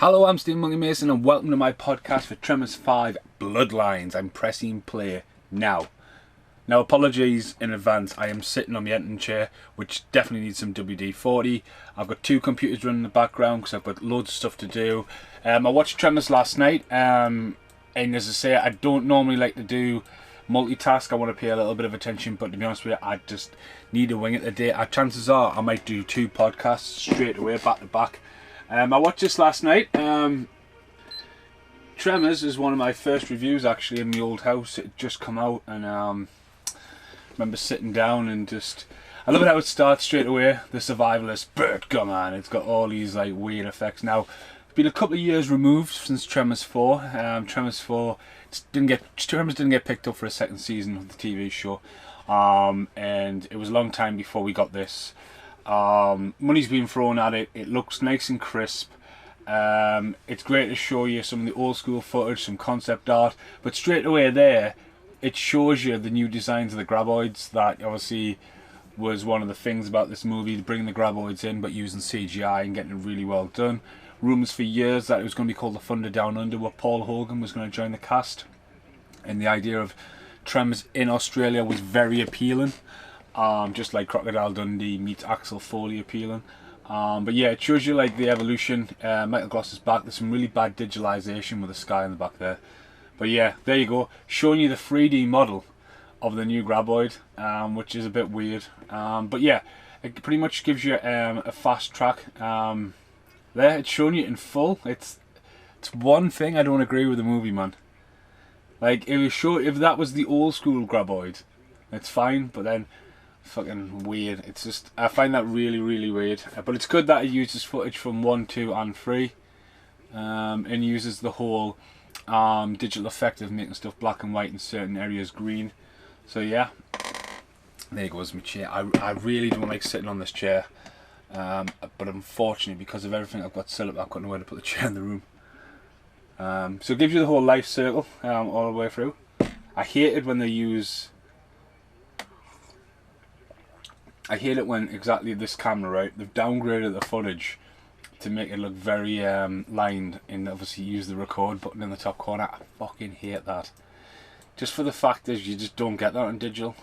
Hello, I'm Steve Monkey Mason and welcome to my podcast for Tremors 5 Bloodlines. I'm pressing play now. Now, apologies in advance, I am sitting on the editing chair, which definitely needs some WD-40. I've got two computers running in the background because I've got loads of stuff to do. I watched Tremors last night, and as I say, I don't normally like to do multitask. I want to pay a little bit of attention, but to be honest with you, I just need to wing it today. Chances are I might do two podcasts straight away, back to back. I watched this last night. Tremors is one of my first reviews actually in the old house. It had just come out, and I remember sitting down and just, I love it how it starts straight away. The survivalist Bert Gumman. It's got all these like weird effects. Now, it's been a couple of years removed since Tremors 4. Tremors 4 Tremors didn't get picked up for a second season of the TV show, and it was a long time before we got this. Money's been thrown at it. It looks nice and crisp. It's great to show you some of the old school footage, some concept art, but straight away there it shows you the new designs of the graboids. That obviously was one of the things about this movie, bringing the graboids in but using CGI and getting it really well done. Rumours for years that it was going to be called The Thunder Down Under, where Paul Hogan was going to join the cast, and the idea of Tremors in Australia was very appealing. Just like Crocodile Dundee meets Axel Foley appealing. But yeah, it shows you like the evolution. Michael Gloss is back. There's some really bad digitalization with the sky in the back there. But yeah, there you go. Showing you the 3D model of the new graboid, which is a bit weird. But yeah, it pretty much gives you a fast track. There, it's showing you in full. It's one thing I don't agree with the movie, man. Like, if that was the old school graboid, it's fine, but then fucking weird. It's just, I find that really, really weird. But it's good that it uses footage from 1, 2 and 3, and uses the whole digital effect of making stuff black and white in certain areas green. So yeah, there goes my chair. I really don't like sitting on this chair, but unfortunately because of everything I've got set up, I've got nowhere to put the chair in the room. So it gives you the whole life circle all the way through. I hate it when they use, I hate it when exactly this camera, right, they've downgraded the footage to make it look very lined, and obviously use the record button in the top corner. I fucking hate that. Just for the fact is you just don't get that on digital.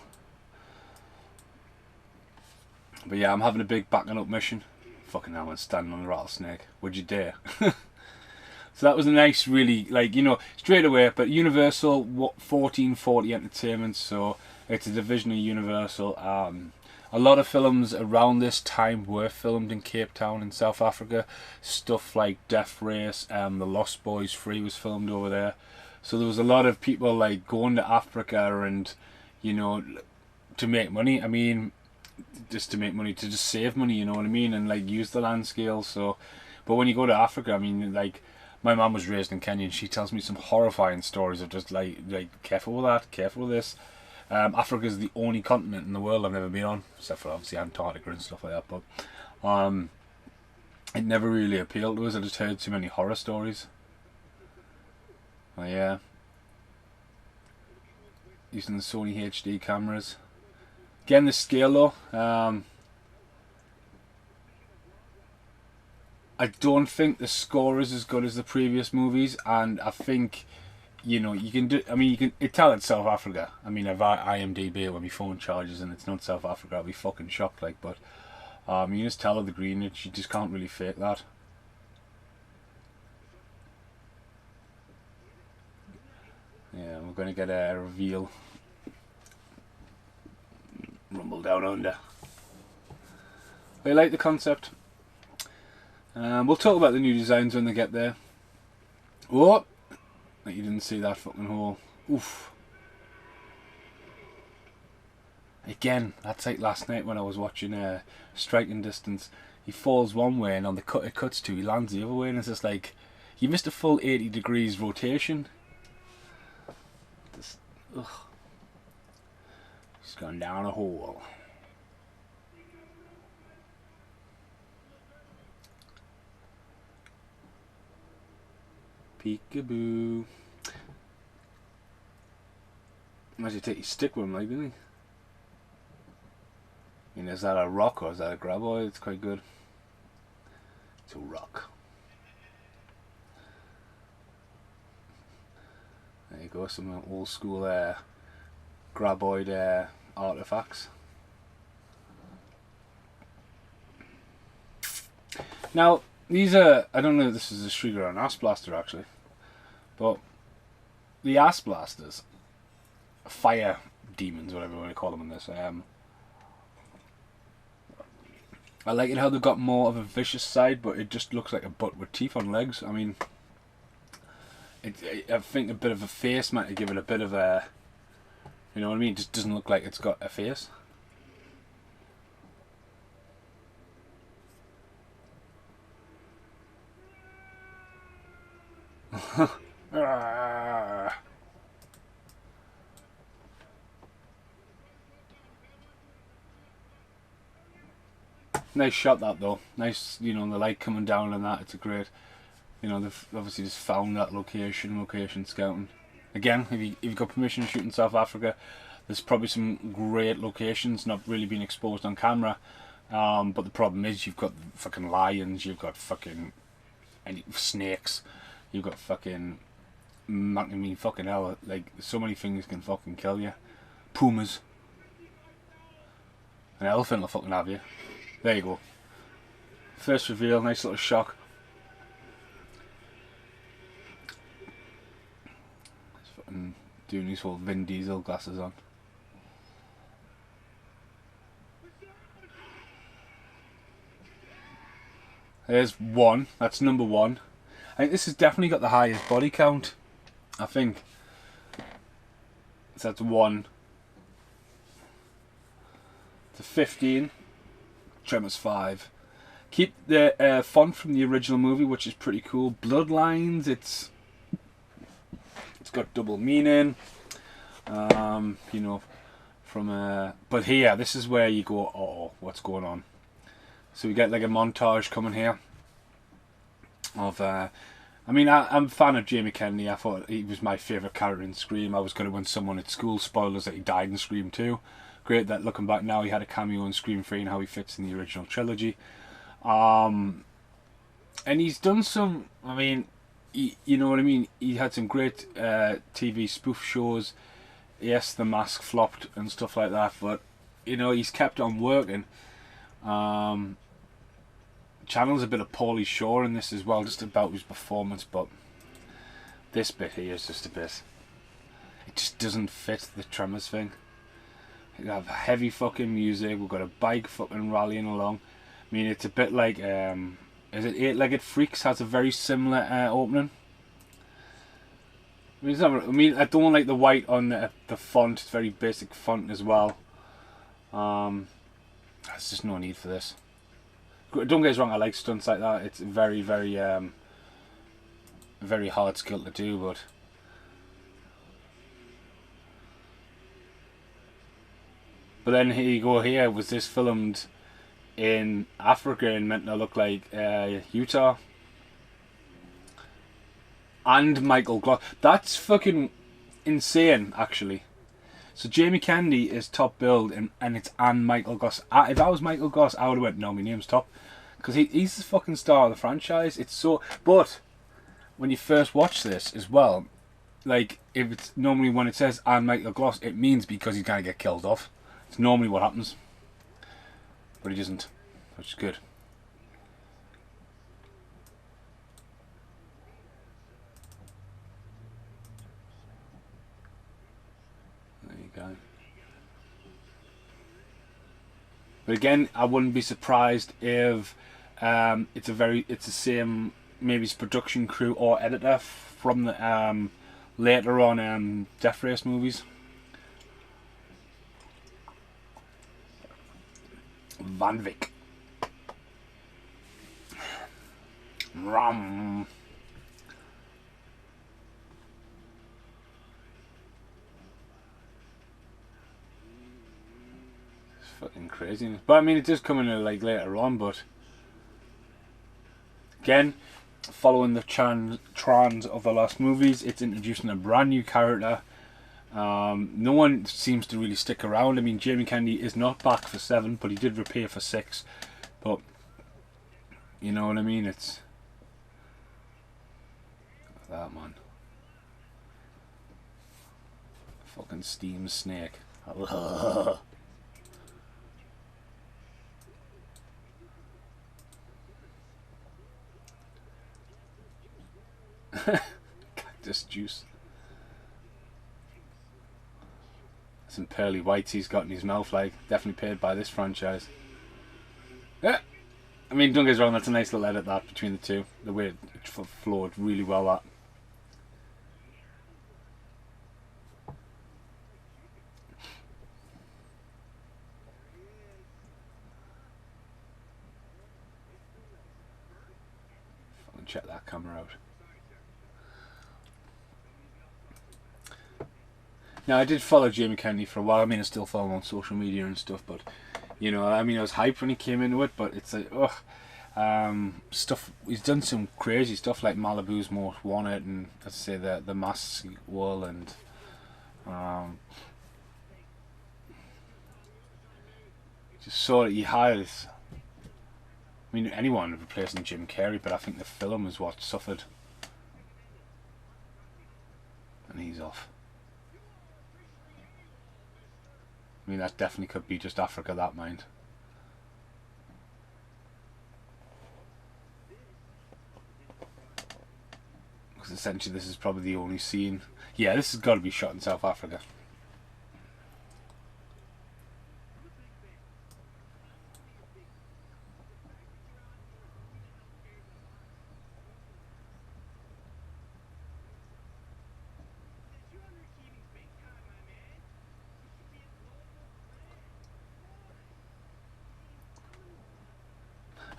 But yeah, I'm having a big backing up mission. Fucking hell, I'm standing on a rattlesnake. Would you dare? So that was a nice, really, like, you know, straight away. But Universal, 1440 Entertainment, so it's a division of Universal. A lot of films around this time were filmed in Cape Town in South Africa. Stuff like Death Race, The Lost Boys 3 was filmed over there. So there was a lot of people like going to Africa and, you know, to make money. I mean, just to make money, to just save money, you know what I mean? And like use the land scale. So, but when you go to Africa, I mean, like, my mum was raised in Kenya and she tells me some horrifying stories of just like careful with that, careful with this. Africa is the only continent in the world I've never been on, except for obviously Antarctica and stuff like that, but it never really appealed to us. I just heard too many horror stories. But yeah, using the Sony HD cameras. Again, the scale though, I don't think the score is as good as the previous movies, and I think, you know, you can do, I mean, you can tell it's South Africa. I mean, if I IMDb when my phone charges and it's not South Africa, I'll be fucking shocked, like, but you can just tell the greenage, you just can't really fake that. Yeah, we're going to get a reveal. Rumble Down Under. I like the concept. We'll talk about the new designs when they get there. Whoa! You didn't see that fucking hole. Oof. Again, that's like last night when I was watching Striking Distance. He falls one way and on the cut it cuts to, he lands the other way, and it's just like, you missed a full 80 degrees rotation. Just, ugh. He's gone down a hole. Peekaboo. Imagine you take your stick with him, like, didn't he? I mean, is that a rock or is that a graboid? It's quite good. It's a rock. There you go, some old school graboid artifacts. Now, these are, I don't know if this is a Shriek or an Ass Blaster actually, but the Ass Blasters, fire demons, whatever you want to call them in this, I like it how they've got more of a vicious side, but it just looks like a butt with teeth on legs. I mean, I think a bit of a face might give it a bit of a, you know what I mean? It just doesn't look like it's got a face. Nice shot that though. Nice, you know, the light coming down and that. It's a great, you know, they've obviously just found that location scouting. Again, if you've got permission to shoot in South Africa, there's probably some great locations not really being exposed on camera. But the problem is you've got fucking lions, you've got fucking snakes, you've got fucking, I mean fucking hell, like so many things can fucking kill you. Pumas. An elephant will fucking have you. There you go. First reveal, nice little shock. He's fucking doing these whole Vin Diesel glasses on. There's one. That's number one. I think this has definitely got the highest body count. I think. So that's 1 to 15. Tremors 5. Keep the font from the original movie, which is pretty cool. Bloodlines. It's got double meaning. You know, from but here, this is where you go, oh, what's going on? So we get like a montage coming here of I mean, I'm a fan of Jamie Kennedy. I thought he was my favourite character in Scream. I was going to win someone at school. Spoilers that he died in Scream 2. Great that looking back now he had a cameo in Scream 3 and how he fits in the original trilogy. And he's done some, I mean, you know what I mean? He had some great TV spoof shows. Yes, The Mask flopped and stuff like that, but you know, he's kept on working. Channels a bit of Paulie Shaw in this as well, just about his performance, but this bit here is just a bit, it just doesn't fit the Tremors thing. We have heavy fucking music, we've got a bike fucking rallying along. I mean, it's a bit like, is it Eight-Legged Freaks has a very similar opening. I mean, it's not, I mean, I don't like the white on the font, it's very basic font as well. There's just no need for this. Don't get us wrong, I like stunts like that. It's very, very, very hard skill to do, but then here you go. Here was this filmed in Africa and meant to look like Utah. And Michael Gloss. That's fucking insane, actually. So Jamie Kennedy is top billed, and it's Michael Goss. If I was Michael Goss, I would have went, no, my name's top. Because he's the fucking star of the franchise. It's so... But, when you first watch this as well, like, if it's normally when it says Michael Goss, it means because he's going to get killed off. It's normally what happens. But he doesn't, which is good. Go. But again, I wouldn't be surprised if it's the same, maybe it's production crew or editor from the later on Death Race movies. Van Vick. Rum. Fucking crazy. But I mean, it does come in like later on, but again, following the trends of the last movies, it's introducing a brand new character. No one seems to really stick around. I mean, Jamie Kennedy is not back for 7, but he did reappear for 6. But you know what I mean? It's that, man. Fucking steam snake. Cactus juice. Some pearly whites he's got in his mouth, like, definitely paid by this franchise. Yeah. I mean, don't get us wrong, that's a nice little edit, that, between the two. The way it flowed really well, that. Fucking check that camera out. Now, I did follow Jamie Kennedy for a while. I mean, I still follow him on social media and stuff, but, you know, I mean, I was hyped when he came into it, but it's like, ugh. Stuff, he's done some crazy stuff like Malibu's Most Wanted and, let's say, the Mask sequel, and, just saw that he has, I mean, anyone replacing Jim Carrey, but I think the film is what suffered. And he's off. I mean, that definitely could be just Africa, that mind. Because essentially this is probably the only scene. Yeah, this has got to be shot in South Africa.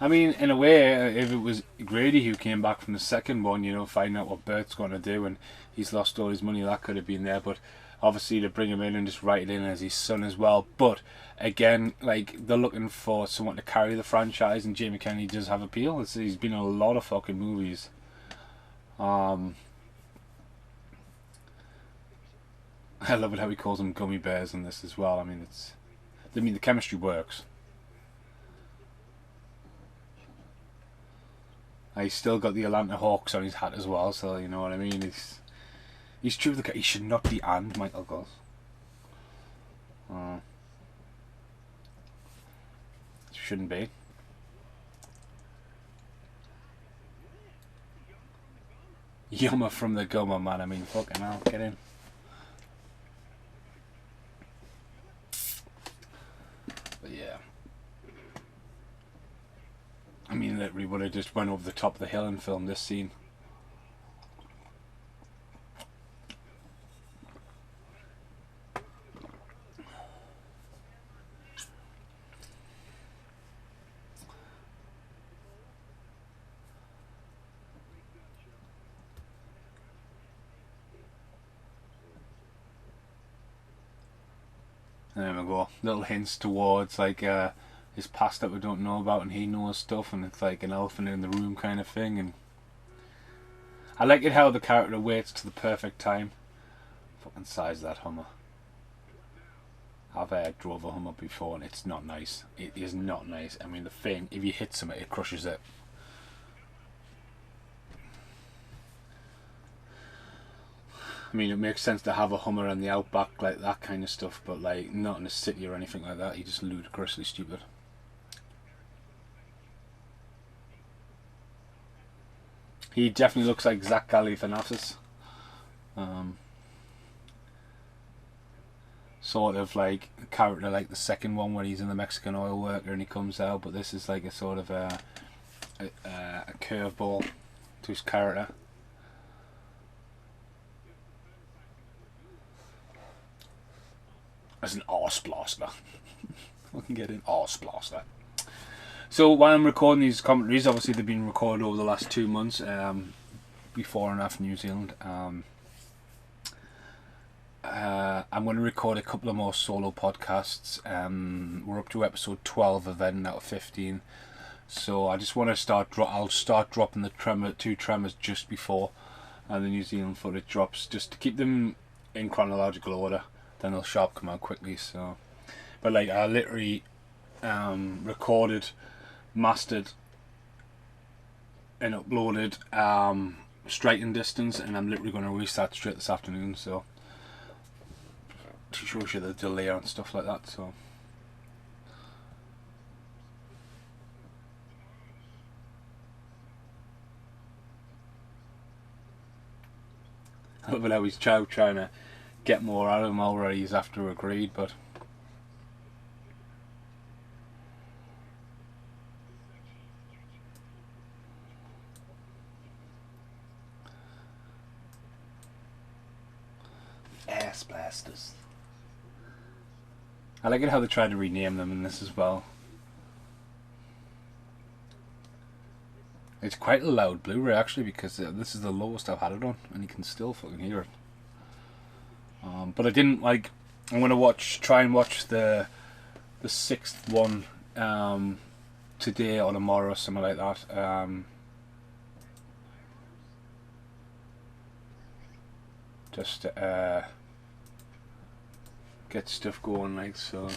I mean, in a way, if it was Grady who came back from the second one, you know, finding out what Bert's going to do, and he's lost all his money, that could have been there. But obviously, to bring him in and just write it in as his son as well. But again, like, they're looking for someone to carry the franchise, and Jamie Kennedy does have appeal. He's been in a lot of fucking movies. I love it how he calls them gummy bears in this as well. I mean, the chemistry works. He's still got the Atlanta Hawks on his hat as well, so you know what I mean. He's true. He should not be and Michael Goss. Shouldn't be. Yummer from the Gummer, man. I mean, fucking hell, get in. But yeah. I mean, literally would have just went over the top of the hill and filmed this scene. And there we go. Little hints towards, like, his past that we don't know about, and he knows stuff, and it's like an elephant in the room kind of thing. And I like it how the character waits to the perfect time. Fucking size that Hummer. I've drove a Hummer before, and it's not nice. It is not nice. I mean, the thing, if you hit something, it crushes it. I mean, it makes sense to have a Hummer in the outback, like that kind of stuff, but like not in a city or anything like that. You're just ludicrously stupid. He definitely looks like Zach Galifianakis. Sort of like a character like the second one where he's in the Mexican oil worker and he comes out, but this is like a sort of a curveball to his character. As an arse blaster. I can get an arse blaster. So while I'm recording these commentaries, obviously they've been recorded over the last 2 months, before and after New Zealand. I'm going to record a couple of more solo podcasts. We're up to episode 12 of Eden out of 15. So I just want to I'll start dropping the two Tremors just before the New Zealand footage drops, just to keep them in chronological order. Then they'll sharp come out quickly. So, but like I literally recorded, mastered, and uploaded Striking Distance, and I'm literally going to release that straight this afternoon. So shows you the delay and stuff like that. So I love it how he's trying to get more out of him already. He's after agreed, but ass blasters. I like it how they tried to rename them in this as well. It's quite a loud Blu-ray actually, because this is the lowest I've had it on, and you can still fucking hear it. But I didn't like. I'm gonna try and watch the sixth one today or tomorrow or something like that. Just to get stuff going, like so.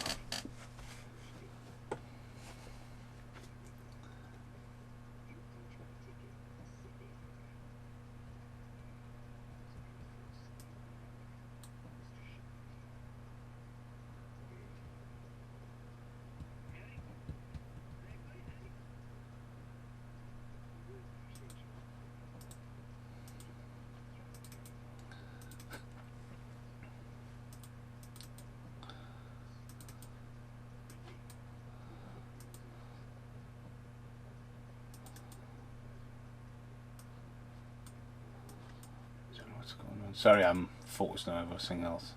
What's going on? Sorry, I'm focused on everything else.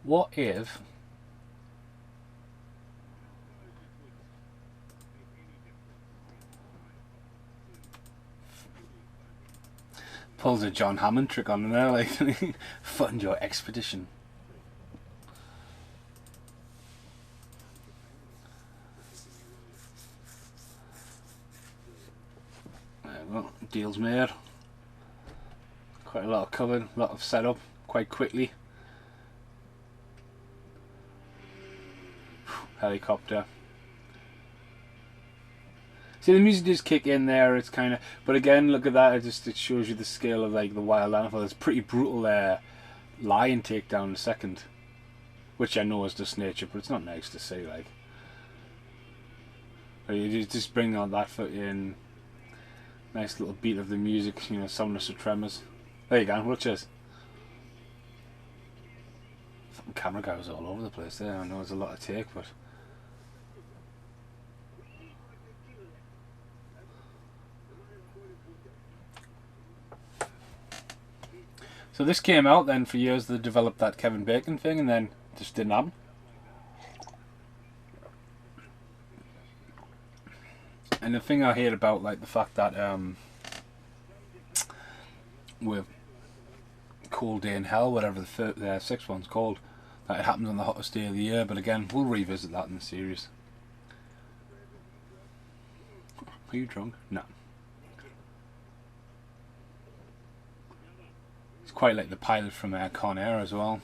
What if pulls a John Hammond trick on there, like fund your expedition? Well, deal's made. Quite a lot of covered, a lot of setup, quite quickly. Helicopter. See, the music does kick in there. It's kind of, but again, look at that. It shows you the scale of like the wild animal. It's pretty brutal there. Lion takedown in a second, which I know is just nature, but it's not nice to see. Like, but you just bring on that foot in. Nice little beat of the music, you know, soundness of Tremors. There you go, watch this. Fucking camera guy was all over the place there. I know it's a lot to take, but so this came out then for years. They developed that Kevin Bacon thing, and then just didn't happen. And the thing I heard about, like the fact that with Cold Day in Hell, whatever the sixth one's called, that it happens on the hottest day of the year. But again, we'll revisit that in the series. Are you drunk? No. It's quite like the pilot from Con Air as well.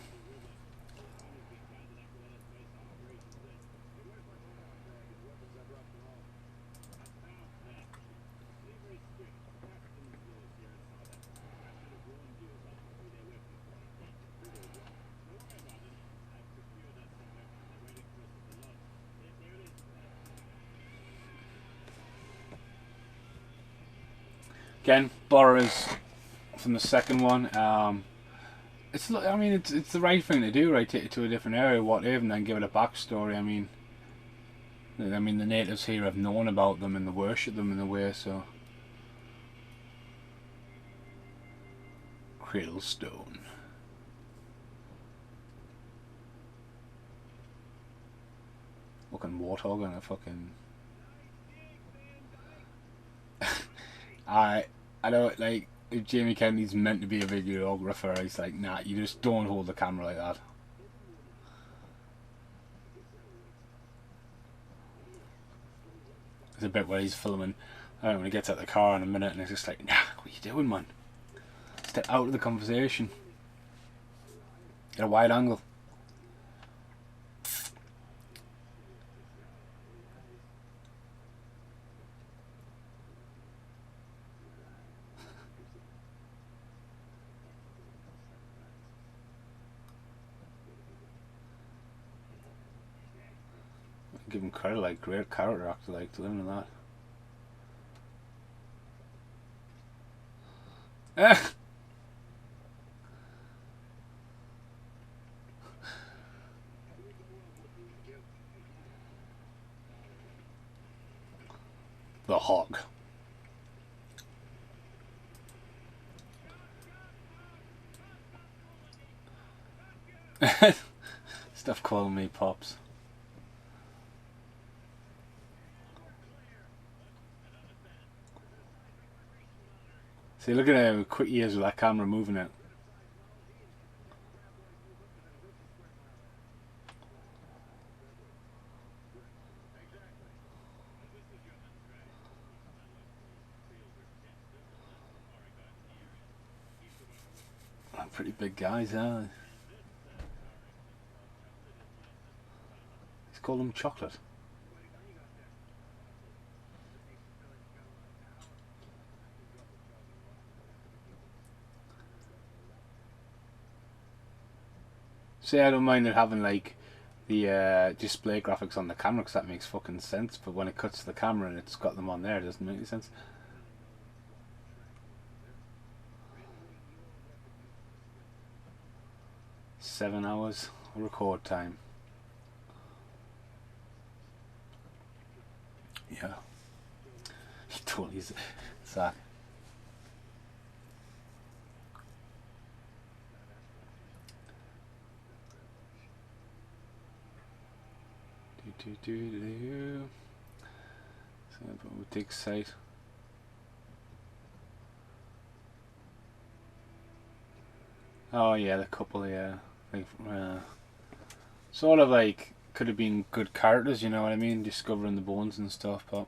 Again, borrows from the second one. It's the right thing to do, right? Take it to a different area, what if, and then give it a backstory. I mean, the natives here have known about them and they worship them in a way. So, Cradle Stone. Fucking warthog and a fucking. I don't like if Jamie Kennedy's meant to be a videographer. He's like, nah, you just don't hold the camera like that. There's a bit where he's filming. I don't know, when he gets out of the car in a minute, and it's just like, nah, what are you doing, man? Step out of the conversation. Get a wide angle. Give him credit, like great character actor, like delivering that. The hog. Stop calling me Pops. See, look at how quick he is with that camera moving it. Pretty big guys, huh? He's called them chocolate. See, I don't mind it having like the display graphics on the camera because that makes fucking sense, but when it cuts to the camera and it's got them on there, it doesn't make any sense. Seven hours record time. Yeah. He totally is. Zach. So we take sight. Oh yeah, the couple, yeah. Like, sort of like could have been good characters, you know what I mean? Discovering the bones and stuff, but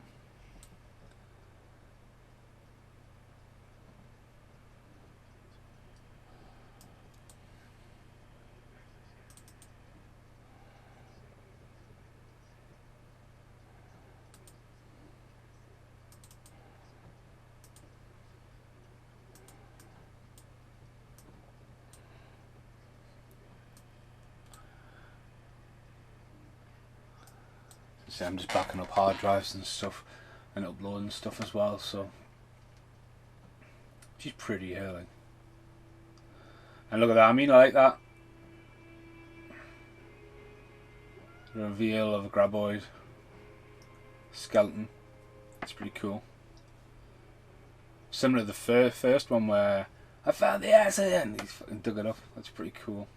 see, I'm just backing up hard drives and stuff and uploading stuff as well, so she's pretty here, like. And look at that, I mean, I like that. The reveal of a graboid skeleton. It's pretty cool. Similar to the first one where I found the ass and he's fucking dug it up. That's pretty cool.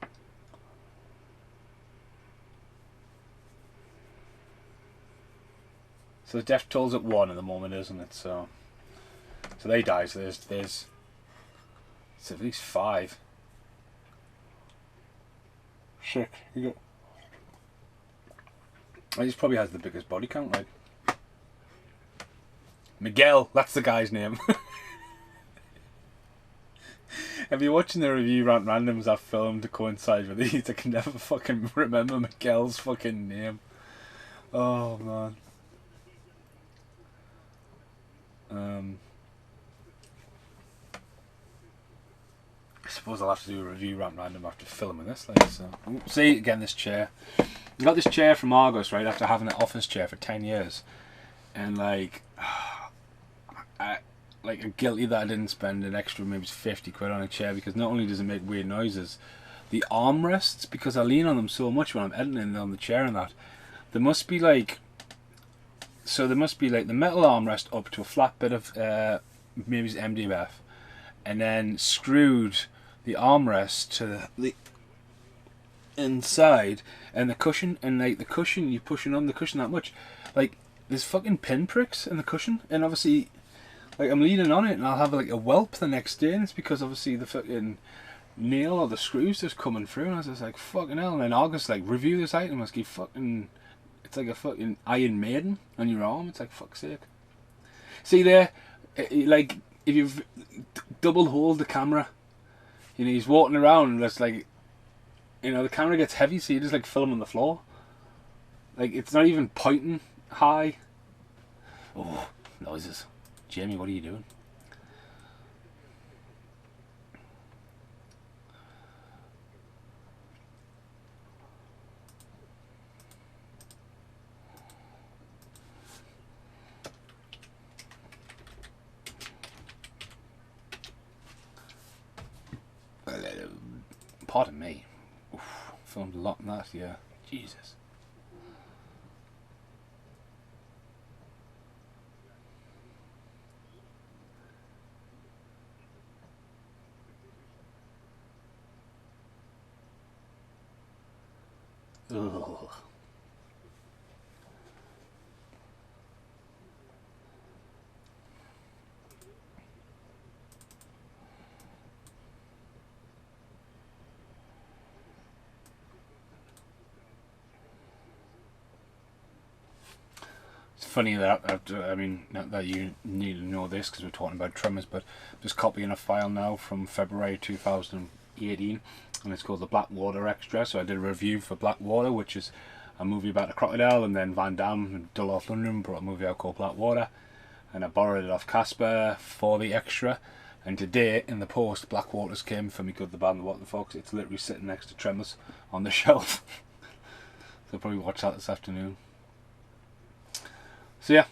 So the death toll's at 1 at the moment, isn't it? So they die. So there's at least 5. Sick. You got. He probably has the biggest body count, like. Miguel, that's the guy's name. If you're watching the review rant randoms I've filmed to coincide with these, I can never fucking remember Miguel's fucking name. Oh man. I suppose I'll have to do a review rant random after filming this, like, so. See, again, this chair. I got this chair from Argos, right, after having an office chair for 10 years. And, like, I'm guilty that I didn't spend an extra maybe 50 quid on a chair, because not only does it make weird noises, the armrests, because I lean on them so much when I'm editing on the chair and that, there must be like the metal armrest up to a flat bit of maybe it's MDF, and then screwed the armrest to the inside, and the cushion, and like the cushion, you pushing on the cushion that much, like there's fucking pinpricks in the cushion, and obviously like I'm leaning on it and I'll have like a whelp the next day, and it's because obviously the fucking nail or the screws just coming through, and I was just like, fucking hell. And then August like, review this item, must be fucking, it's like a fucking Iron Maiden on your arm. It's like, fuck's sake. See there, like if you've double hold the camera, you know, he's walking around and it's like, you know, the camera gets heavy, so you just like film on the floor. Like it's not even pointing high. Oh, noises. Jamie, what are you doing? Pardon me. Oof, filmed a lot in that, yeah. Jesus. Ugh. It's funny that, I mean, not that you need to know this because we're talking about Tremors, but I'm just copying a file now from February 2018, and it's called the Blackwater Extra. So I did a review for Blackwater, which is a movie about a crocodile, and then Van Damme and Duluth London brought a movie out called Blackwater, and I borrowed it off Casper for the extra. And today, in the post, Blackwater's came for me, Good, the Bad, and the What the Fox. It's literally sitting next to Tremors on the shelf. So I'll probably watch that this afternoon. So yeah,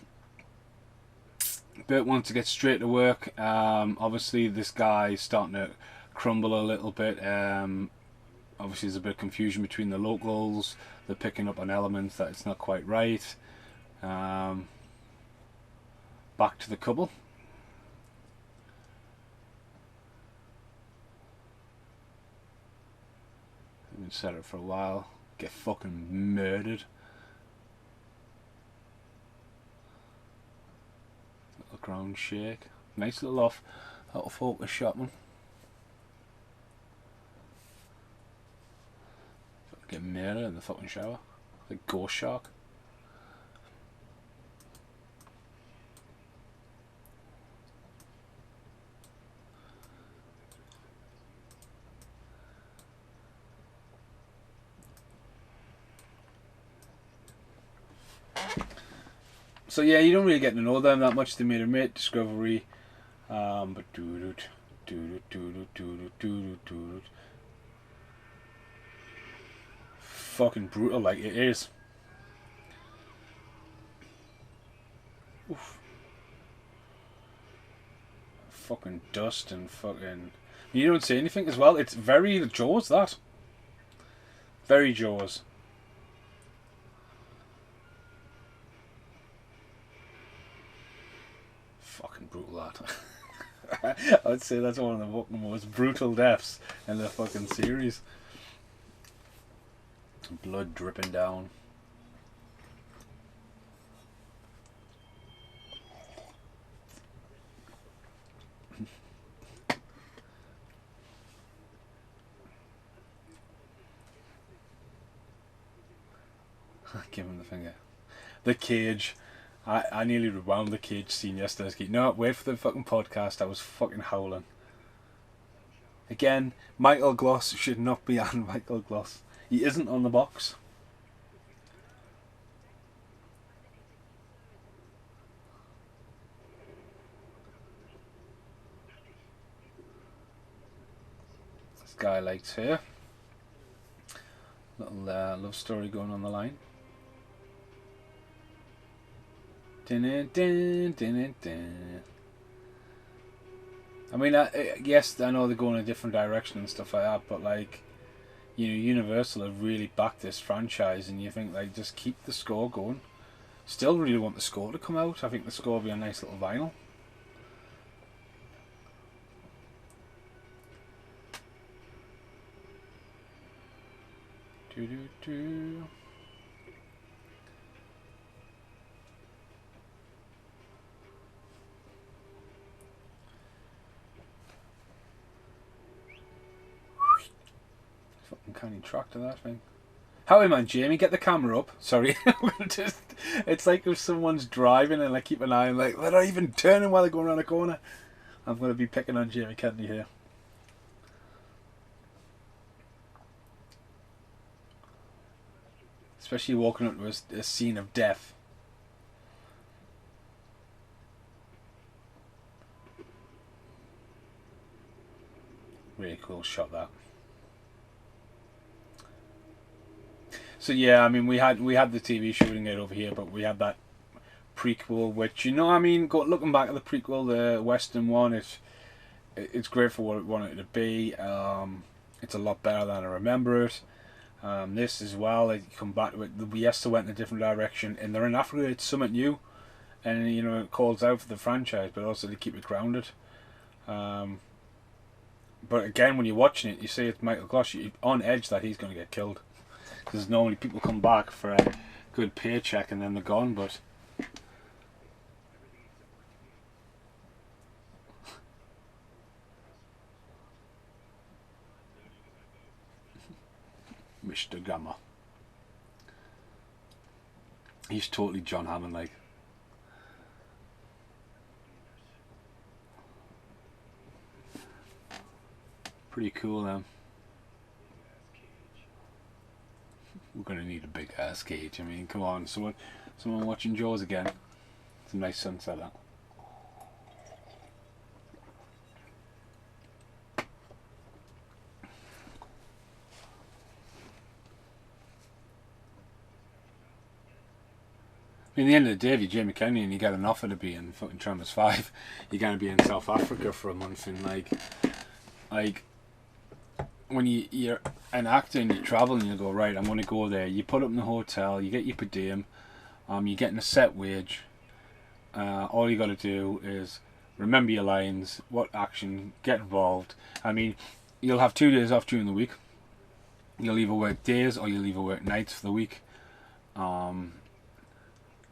Bert wants to get straight to work. Obviously this guy's starting to crumble a little bit. Obviously there's a bit of confusion between the locals. They're picking up on elements that it's not quite right. Back to the couple. I've been set up for a while. Get fucking murdered. Ground shake. Nice little off focus shot, man. Get murdered in the fucking shower. Like Ghost Shark. So yeah, you don't really get to know them that much. They made a mate discovery, but fucking brutal, like it is. Oof. Fucking dust and fucking. You don't say anything as well. It's very Jaws, that. Very Jaws. Fucking brutal, that. I would say that's one of the most brutal deaths in the fucking series. Blood dripping down. Give him the finger. The cage. I nearly rewound the cage scene yesterday. No, wait for the fucking podcast. I was fucking howling. Again, Michael Gloss should not be on Michael Gloss. He isn't on the box. This guy likes her. Little love story going on the line. Dun, dun, dun, dun. I mean, yes, I know they're going a different direction and stuff like that, but like, you know, Universal have really backed this franchise, and you think like just keep the score going. Still really want the score to come out. I think the score will be a nice little vinyl. Do do do. Fucking can't even track to that thing. How am I, Jamie? Get the camera up. Sorry. It's like if someone's driving and I keep an eye on, like, they're not even turning while they're going around a corner. I'm going to be picking on Jamie Kennedy here. Especially walking up to a scene of death. Really cool shot, that. So yeah, I mean, we had the TV shooting it over here, but we had that prequel, which, you know, I mean, looking back at the prequel, the Western one, it's great for what it wanted to be. It's a lot better than I remember it. This as well, they come back to it. The Yester went in a different direction, and they're in Africa. It's something new, and it calls out for the franchise, but also to keep it grounded. But again, when you're watching it, you see it's Michael Gosh. You're on edge that he's going to get killed, because normally people come back for a good paycheck and then they're gone. But Mr. Gamma, he's totally John Hammond like. Pretty cool, we're gonna need a big ass cage. I mean, come on, someone watching Jaws again. It's a nice sunset, that. In the end of the day, if you're Jamie Kennedy and you get an offer to be in fucking Tremors 5, you're going to be in South Africa for a month, and like when you're an actor and you travel and you go, right, I'm going to go there, you put up in the hotel, you get your per diem, you're getting a set wage, all you got to do is remember your lines, what action, get involved. I mean, you'll have 2 days off during the week, you'll either work days or you'll either work nights for the week,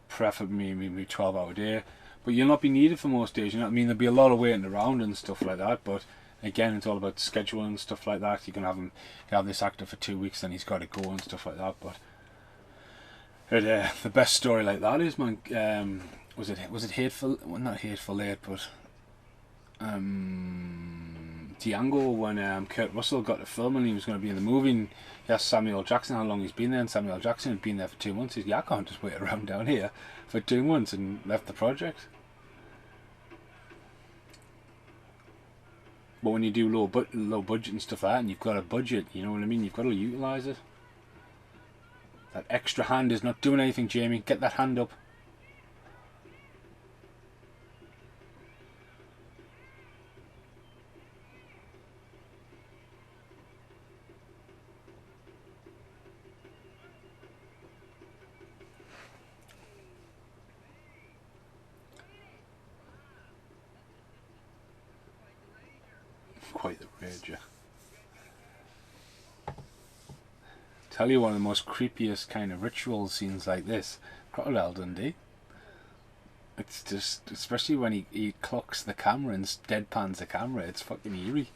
preferably maybe 12-hour day, but you'll not be needed for most days. I mean, there'll be a lot of waiting around and stuff like that, but again, it's all about scheduling and stuff like that. You can have this actor for 2 weeks, then he's got to go and stuff like that. But the best story like that is, man, was it Hateful? Well, not Hateful Eight, but Django, when Kurt Russell got to film and he was going to be in the movie, and he asked Samuel Jackson how long he's been there, and Samuel Jackson had been there for 2 months. He said, "Yeah, I can't just wait around down here for 2 months," and left the project. But when you do low budget and stuff like that, and you've got a budget, you know what I mean, you've got to utilise it. That extra hand is not doing anything, Jamie. Get that hand up. Quite the rage, yeah. Tell you one of the most creepiest kind of ritual scenes like this, Crocodile Dundee. It's just, especially when he clocks the camera and deadpans the camera, it's fucking eerie.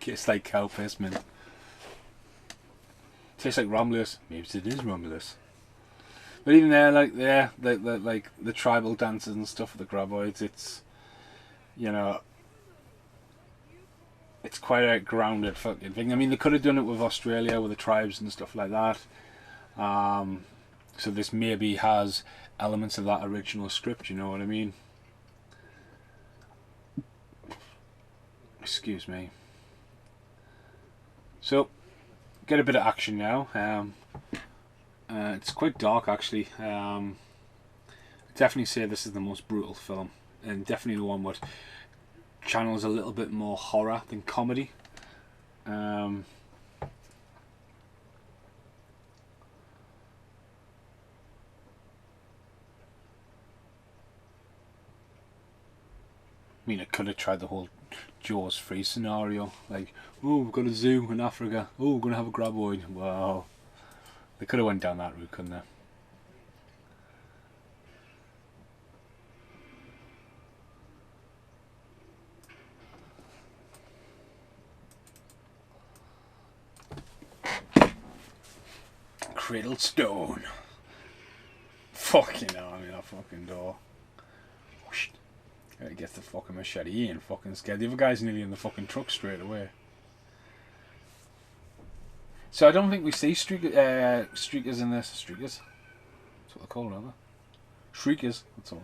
Tastes like cow piss, man. Tastes like Romulus. Maybe it is Romulus. But even there, like the tribal dances and stuff with the graboids, it's, it's quite a grounded fucking thing. I mean, they could have done it with Australia, with the tribes and stuff like that. So this maybe has elements of that original script, you know what I mean? Excuse me. So, get a bit of action now. It's quite dark, actually. I'd definitely say this is the most brutal film, and definitely the one that channels a little bit more horror than comedy. I mean, I could have tried the whole Jaws free scenario, like, oh, we've got a zoo in Africa, oh, we're going to have a graboid. Wow. They could have went down that route, couldn't they? Cradled stone. Fucking hell, I mean, that fucking door. Whoosh. Gotta get the fucking machete in, fucking scared. The other guy's nearly in the fucking truck straight away. So I don't think we see streakers in this. Streakers? That's what they're called, aren't they? Shriekers, that's all.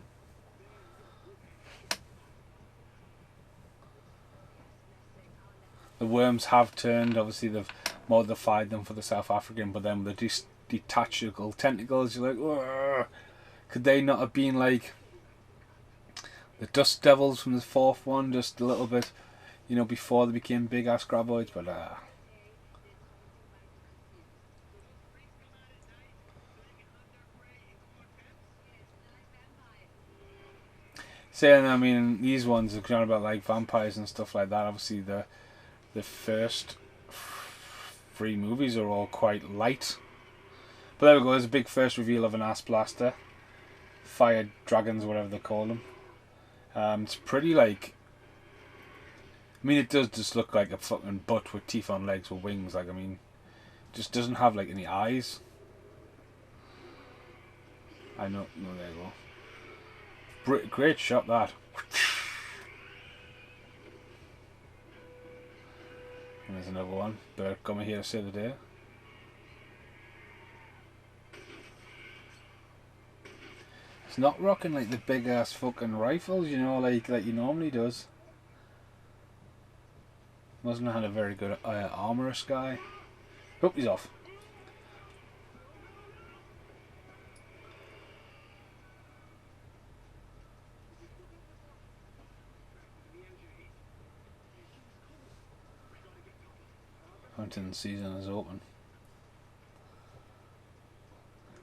The worms have turned, obviously they've modified them for the South African, but then with the detachable tentacles, you're like, "Whoa." Could they not have been like the Dust Devils from the fourth one, just a little bit, you know, before they became big ass graboids? But saying, I mean, these ones are kind of about like vampires and stuff like that. Obviously, the first three movies are all quite light. But there we go. There's a big first reveal of an ass blaster, fire dragons, whatever they call them. It's pretty like. I mean, it does just look like a fucking butt with teeth on legs with wings. Like, I mean, just doesn't have like any eyes. I know. No, there you go. Great shot that. And there's another one. Bert coming here to save the day. It's not rocking like the big ass fucking rifles, you know, like he normally does. Mustn't have had a very good armorous guy. Hope he's off. Hunting season is open.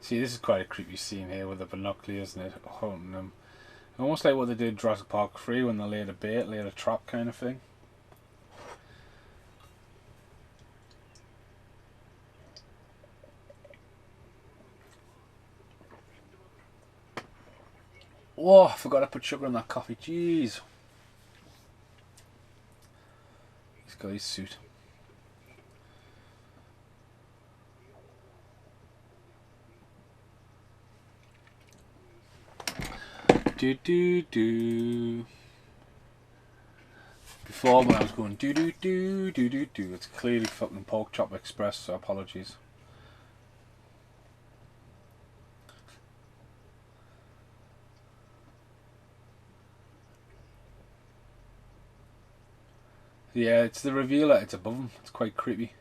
See, this is quite a creepy scene here with the binoculars, isn't it? Hunting them. Almost like what they did in Jurassic Park 3 when they laid a bait, laid a trap kind of thing. Oh, I forgot to put sugar in that coffee. Jeez. He's got his suit. Do do do. Before when I was going do do do do do do, it's clearly fucking Pork Chop Express, so apologies. Yeah, it's the reveal that it's above him. It's quite creepy.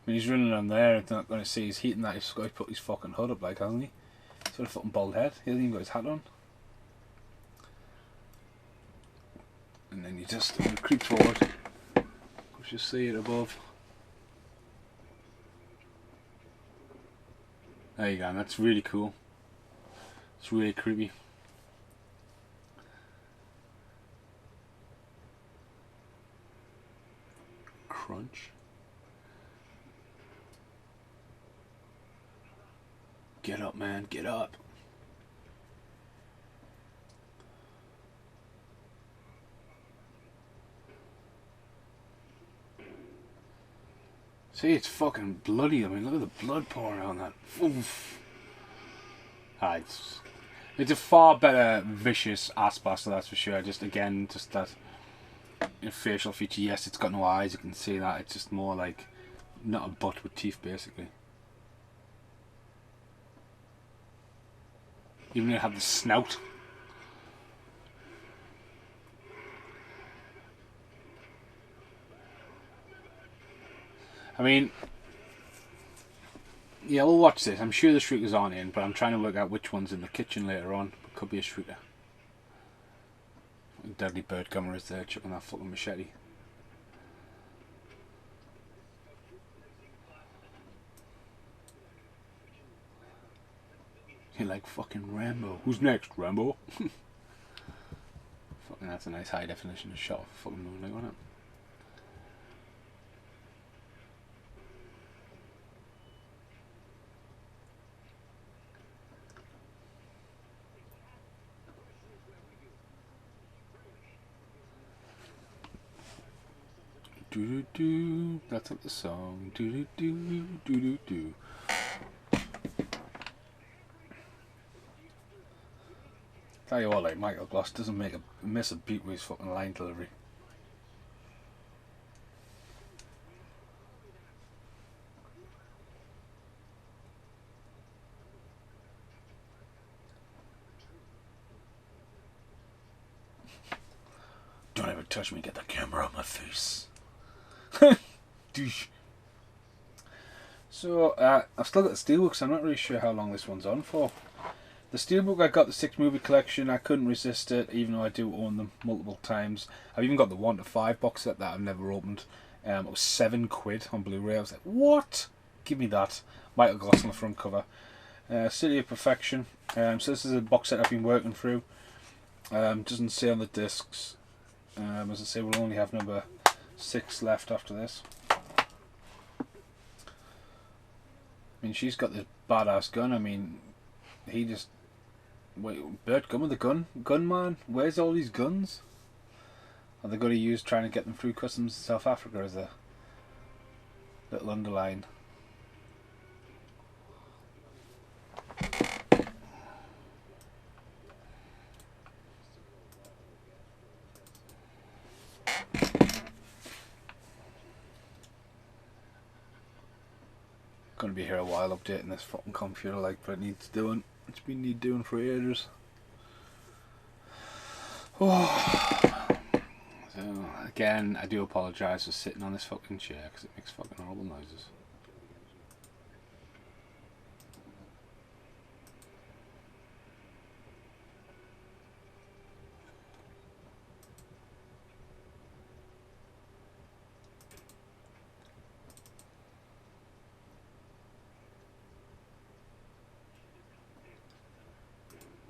I mean, he's running on there. It's not going to see he's heating that. He's got to put his fucking hood up, like, hasn't he? He's got a fucking bald head. He hasn't even got his hat on. And then you just creep forward. You see it above. There you go. And that's really cool. It's really creepy. Crunch. Get up, man, get up. See, it's fucking bloody. I mean, look at the blood pouring out on that. Oof. It's a far better vicious ass blaster, that's for sure. Just again, just that facial feature. Yes, it's got no eyes, you can see that. It's just more like not a butt with teeth, basically. Even though it had the snout. I mean, yeah, we'll watch this. I'm sure the shriekers aren't in, but I'm trying to work out which one's in the kitchen later on. It could be a shrieker. Deadly bird gummer is there, chucking that fucking machete. You're like fucking Rambo. Who's next, Rambo? Fucking, that's a nice high definition shot of fucking moonlight, wasn't it? Do do do. That's not the song. Do do do do do do. Tell you what, like Michael Gloss doesn't miss a beat with his fucking line delivery. Don't ever touch me. Get the camera on my face. Douche. So, I've still got the steelbooks. I'm not really sure how long this one's on for. The Steelbook, I got the 6 movie collection. I couldn't resist it, even though I do own them multiple times. I've even got the 1 to 5 box set that I've never opened. It was £7 on Blu-ray. I was like, what? Give me that. Michael Gloss on the front cover. City of Perfection. So this is a box set I've been working through. Doesn't say on the discs. As I say, we'll only have number 6 left after this. I mean, she's got this badass gun. I mean, he just... Wait, Bert Gunn with the gun? Gunman? Where's all these guns? Are they going to use trying to get them through customs in South Africa as a little underline? Going to be here a while updating this fucking computer, like, but it needs doing. It's been doing for ages. Oh. So again, I do apologise for sitting on this fucking chair because it makes fucking horrible noises.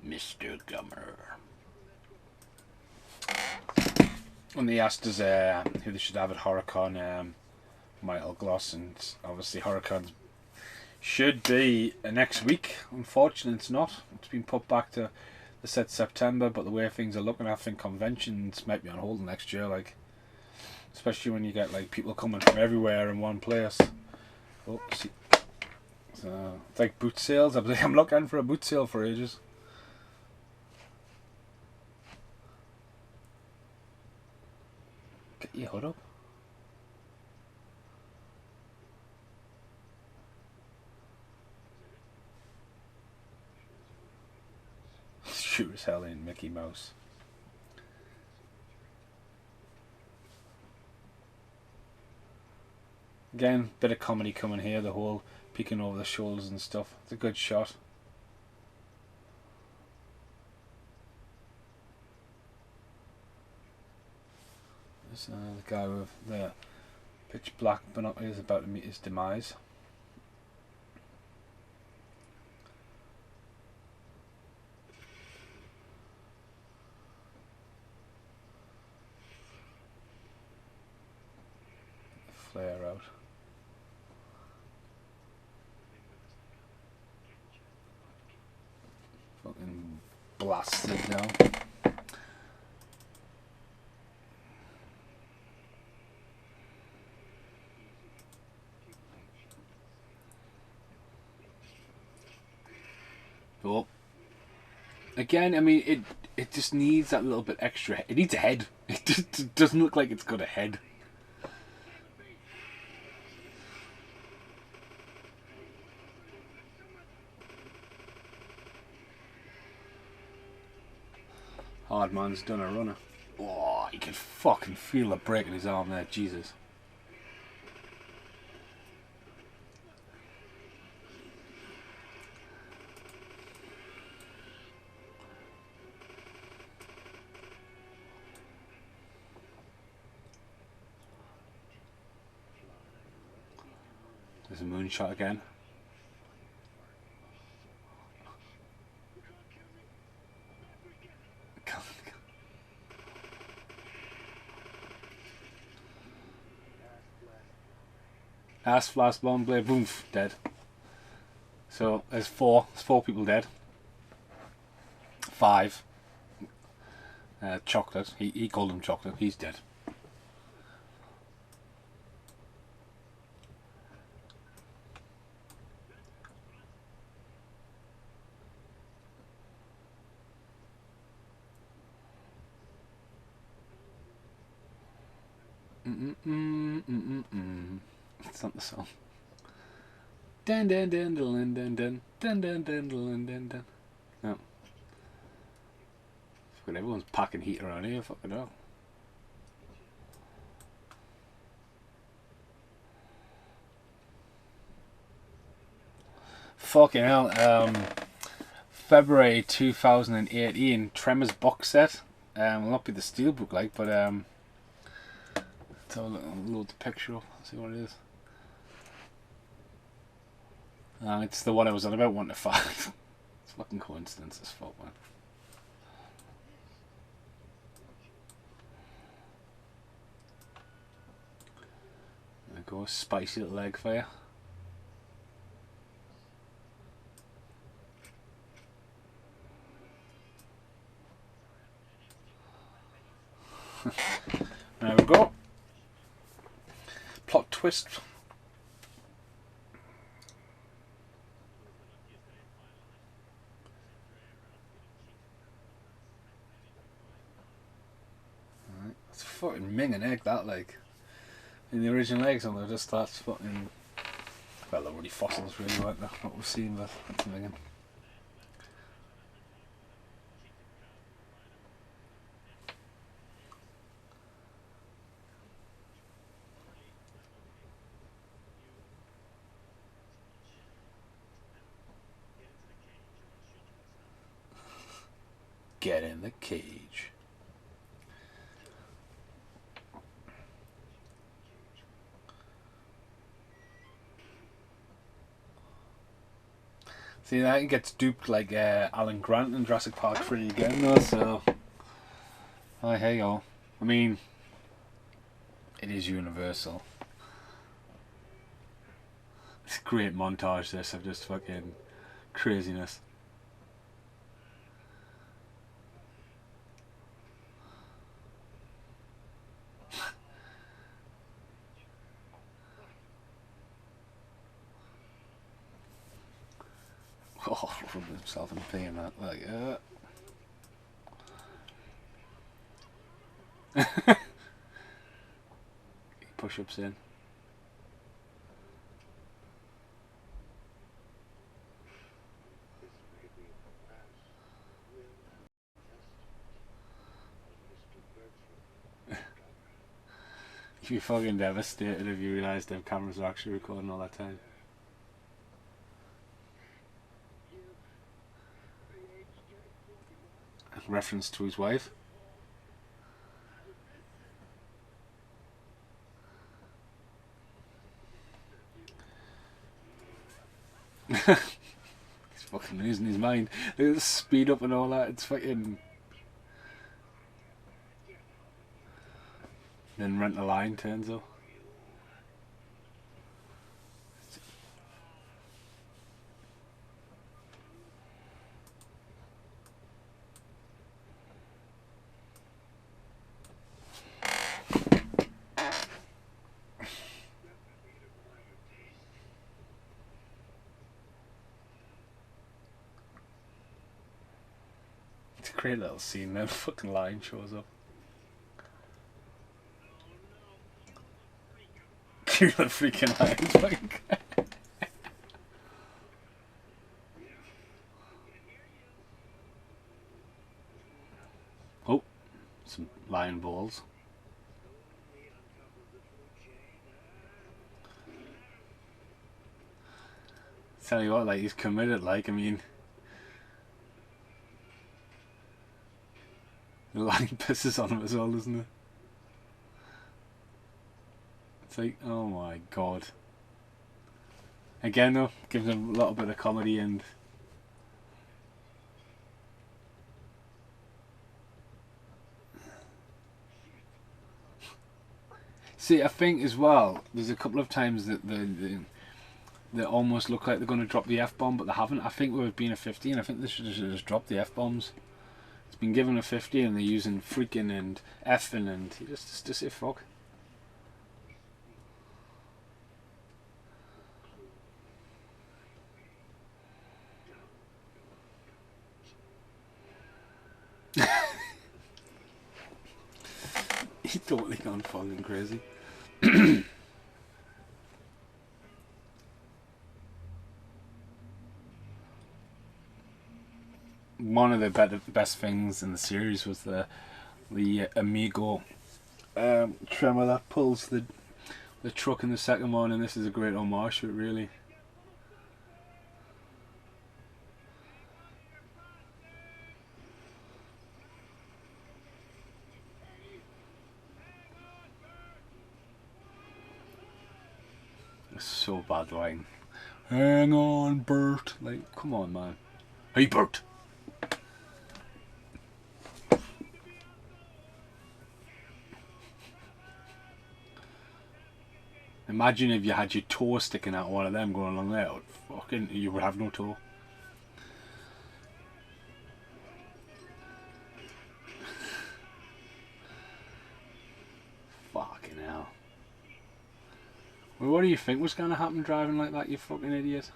Mr. Gummer. When they asked us who they should have at HorrorCon, Michael Gloss, and obviously HorrorCon should be next week. Unfortunately, it's not. It's been put back to the set September, but the way things are looking, I think conventions might be on hold next year. Like, especially when you get like people coming from everywhere in one place. Oh, see. So it's like boot sales. I'm looking for a boot sale for ages. Get your hood up. Sure as hell ain't Mickey Mouse. Again, bit of comedy coming here, the whole peeking over the shoulders and stuff. It's a good shot. There's the guy with the pitch black binoculars about to meet his demise. Flare out. Fucking blasted now. Oh. Again, I mean, it just needs that little bit extra. It needs a head. It just doesn't look like it's got a head. Hardman's done a runner. Oh, you can fucking feel the break in his arm there, Jesus. There's a moonshot again. Ass flash bomb blade, boom, dead. So there's 4 people dead. 5. Chocolate. He called him Chocolate. He's dead. It's not the song. Dun dun dun dun dun dun dun dun dun dun dun dun. No. Fucking everyone's packing heat around here. Fucking hell. Fucking hell. February 2018 Tremors box set. Will not be the steelbook like, but let's have a load the picture up, see what it is. It's the one I was on about 1 to 5. It's fucking coincidence, this fault, man. There we go, spicy little egg for you. There we go. Plot twist. Alright, that's a fucking minging egg, that, like. In the original eggs, and they're just that fucking. Well, they're already fossils, really, weren't they? What we've seen, but that's minging. Get in the cage. See, that he gets duped like Alan Grant in Jurassic Park 3 again, though, so. Oh, hey, y'all. I mean, it is Universal. It's a great montage, this, of just fucking craziness. Oh, rubbing himself in pain, that, like, push-ups in. You'd be fucking devastated if you realised them cameras are actually recording all that time. Reference to his wife. He's fucking losing his mind. Look at the speed up and all that. It's fucking. Then Rent a Line turns up. It's a great little scene. Then fucking Line shows up. Cute little freaking Lions. Oh, some lion balls. Tell you what, like, he's committed, like, I mean, the lion pisses on him as well, doesn't it? It's like, oh my god. Again though, gives him a little bit of comedy and see, I think as well, there's a couple of times that they almost look like they're going to drop the F-bomb, but they haven't. I think with it being a 50, and I think they should have just dropped the F-bombs. It's been given a 50 and they're using freaking and effing and just to say fuck. He's totally gone fucking crazy. One of the best things in the series was the Amigo Tremor that pulls the truck in the second one, and this is a great homage to it, really. So bad line. Hang on, Bert. Like, come on, man. Hey, Bert. Imagine if you had your toe sticking out one of them going along there. Fucking, you would have no toe. Fucking hell. Well, what do you think was going to happen driving like that, you fucking idiot?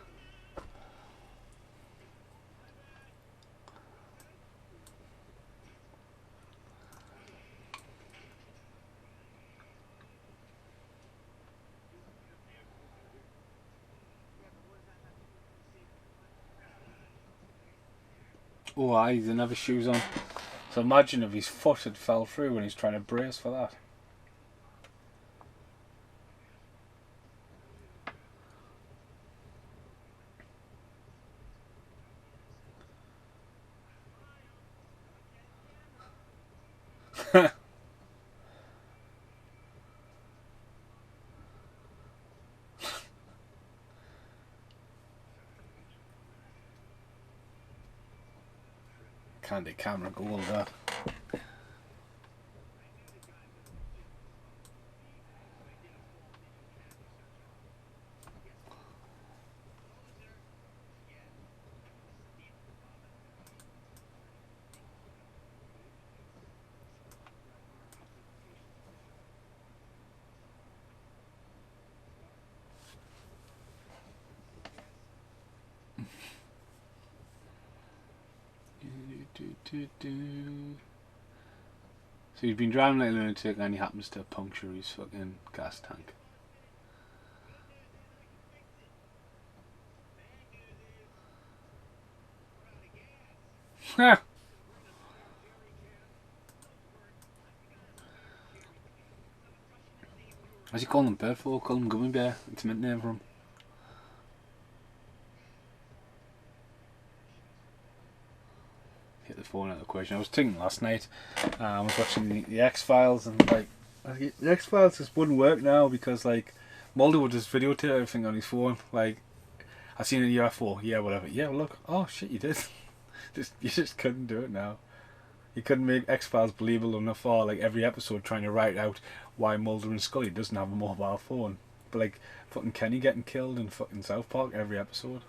Oh, aye, he didn't have his shoes on. So imagine if his foot had fell through when he's trying to brace for that. Candy camera gold that. So he's been driving like a lunatic and he happens to puncture his fucking gas tank. Ha! What's he calling him? Bird for? Call him Gummy Bear. It's a mint name for him. Hit the phone out of the equation. I was thinking last night, I was watching the X-Files and like the X-Files just wouldn't work now because like Mulder would just videotape everything on his phone. Like, I seen a UFO, yeah, whatever. Yeah, well, look, oh shit, you did. You just couldn't do it now. You couldn't make X-Files believable enough for like every episode trying to write out why Mulder and Scully doesn't have a mobile phone. But like fucking Kenny getting killed in fucking South Park every episode.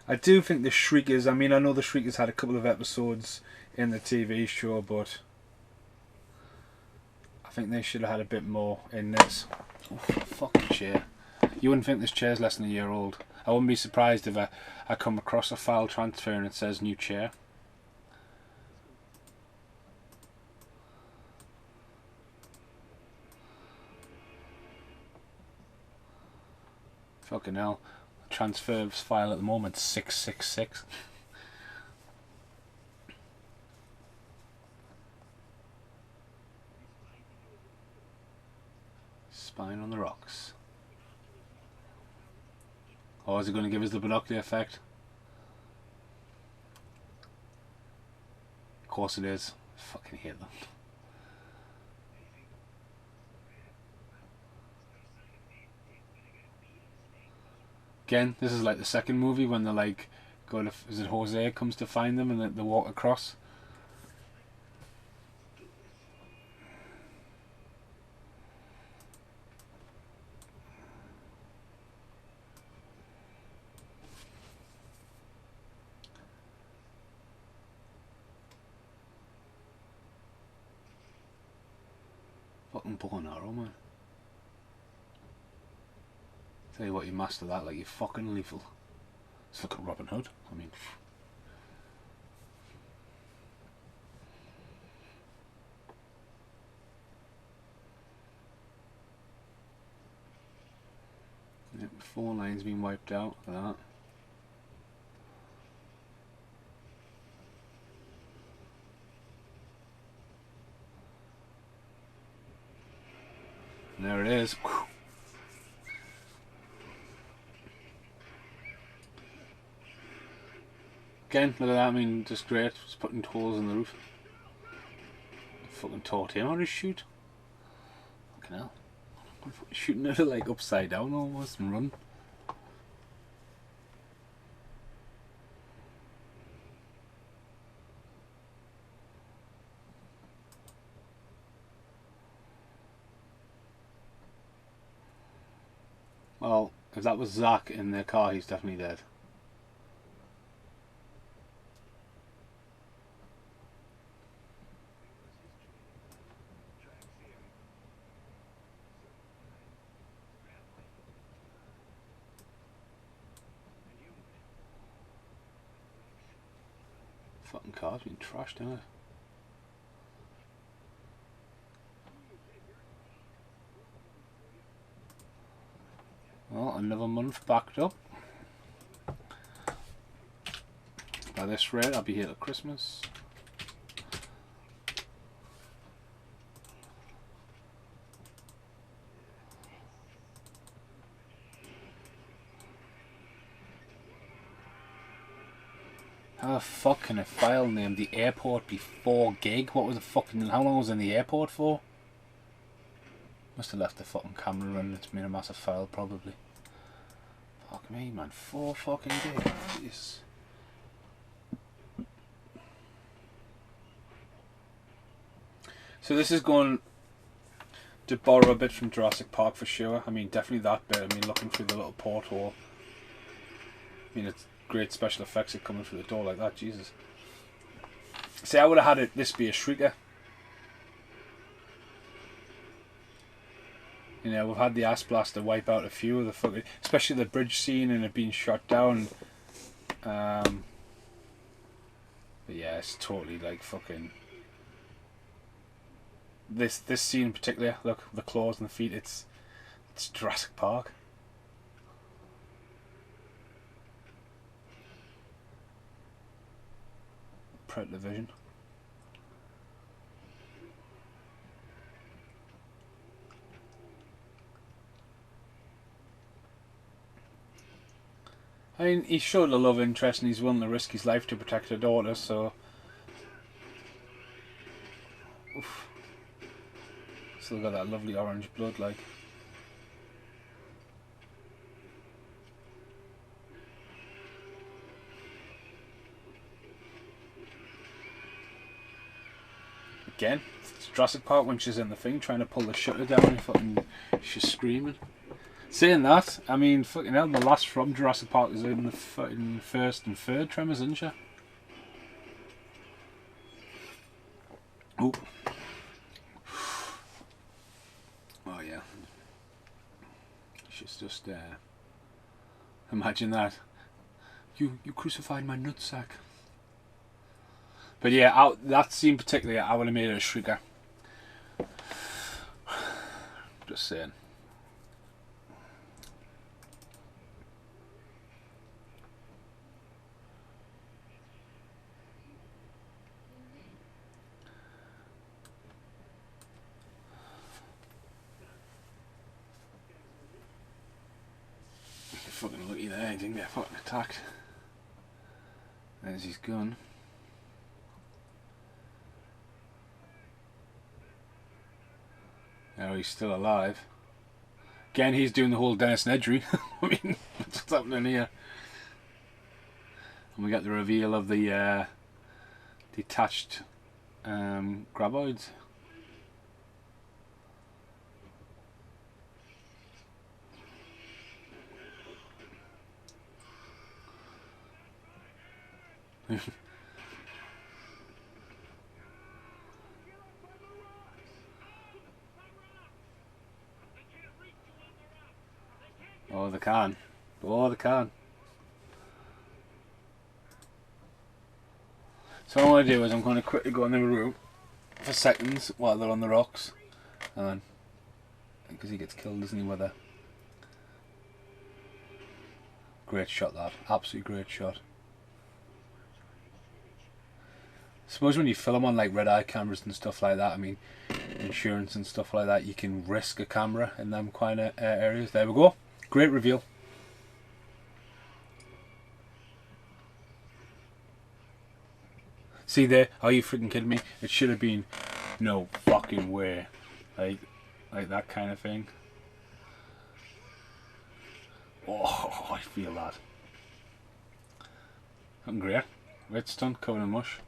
I do think the Shriekers, I mean, I know the Shriekers had a couple of episodes in the TV show, but I think they should have had a bit more in this. Oh, fucking chair. You wouldn't think this chair's less than a year old. I wouldn't be surprised if I come across a file transfer and it says new chair. Fucking hell. Transfers file at the moment 666. Spine on the rocks. Oh, is it going to give us the binocular effect? Of course it is. I fucking hate that. Again, this is like the second movie when they're like, go to, is it Jose comes to find them and they walk across. Fucking bow and arrow, man. Tell you what, you master that like you're fucking lethal. It's like a Robin Hood. I mean, yeah, 4 lines being wiped out. Look at that. And there it is. Whew. Again, look at that, I mean, just great, just putting holes in the roof. fucking taught him how to shoot. Fucking hell. I'm fucking shooting it like upside down almost and run. Well, if that was Zach in their car, he's definitely dead. Fucking car's been trashed, isn't it? Well, another month backed up. By this rate, I'll be here till Christmas. How the fuck can a file named the airport be 4 gig? What was the fucking... How long was it in the airport for? Must have left the fucking camera running. It's been a massive file, probably. Fuck me, man. 4 fucking gig. Jeez. So this is going to borrow a bit from Jurassic Park for sure. I mean, definitely that bit. I mean, looking through the little porthole. I mean, it's great special effects of coming through the door like that. Jesus. See, I would have had this be a shrieker. You know, we've had the ass blaster wipe out a few of the fucking, especially the bridge scene and it being shot down. But yeah, it's totally like fucking. This scene in particular, look, the claws and the feet. It's Jurassic Park. Predator vision. I mean, he showed a love interest and he's willing to risk his life to protect her daughter, so... Oof. Still got that lovely orange blood, like. Again, it's Jurassic Park when she's in the thing trying to pull the shutter down and fucking she's screaming. Saying that, I mean, fucking hell, the last from Jurassic Park is in the fucking first and third Tremors, isn't she? Oh. Oh yeah. She's just imagine that. You crucified my nutsack. But yeah, that scene particularly, I would have made it a shrieker. Just saying. Fucking lucky there, he didn't get fucking attacked. There's his gun. Oh, he's still alive. Again, he's doing the whole Dennis Nedry. I mean, what's happening here? And we get the reveal of the detached graboids. Oh, they can. Oh, they can. So what I'm going to do is I'm going to quickly go in the room for seconds while they're on the rocks. And then, because he gets killed, doesn't he, with a... Great shot, that. Absolutely great shot. I suppose when you film on like red eye cameras and stuff like that, I mean, insurance and stuff like that, you can risk a camera in them kind of areas. There we go. Great reveal. See there? Are you freaking kidding me? It should have been No fucking way. Like that kind of thing. Oh, I feel that. I'm great. Redstone covered in mush.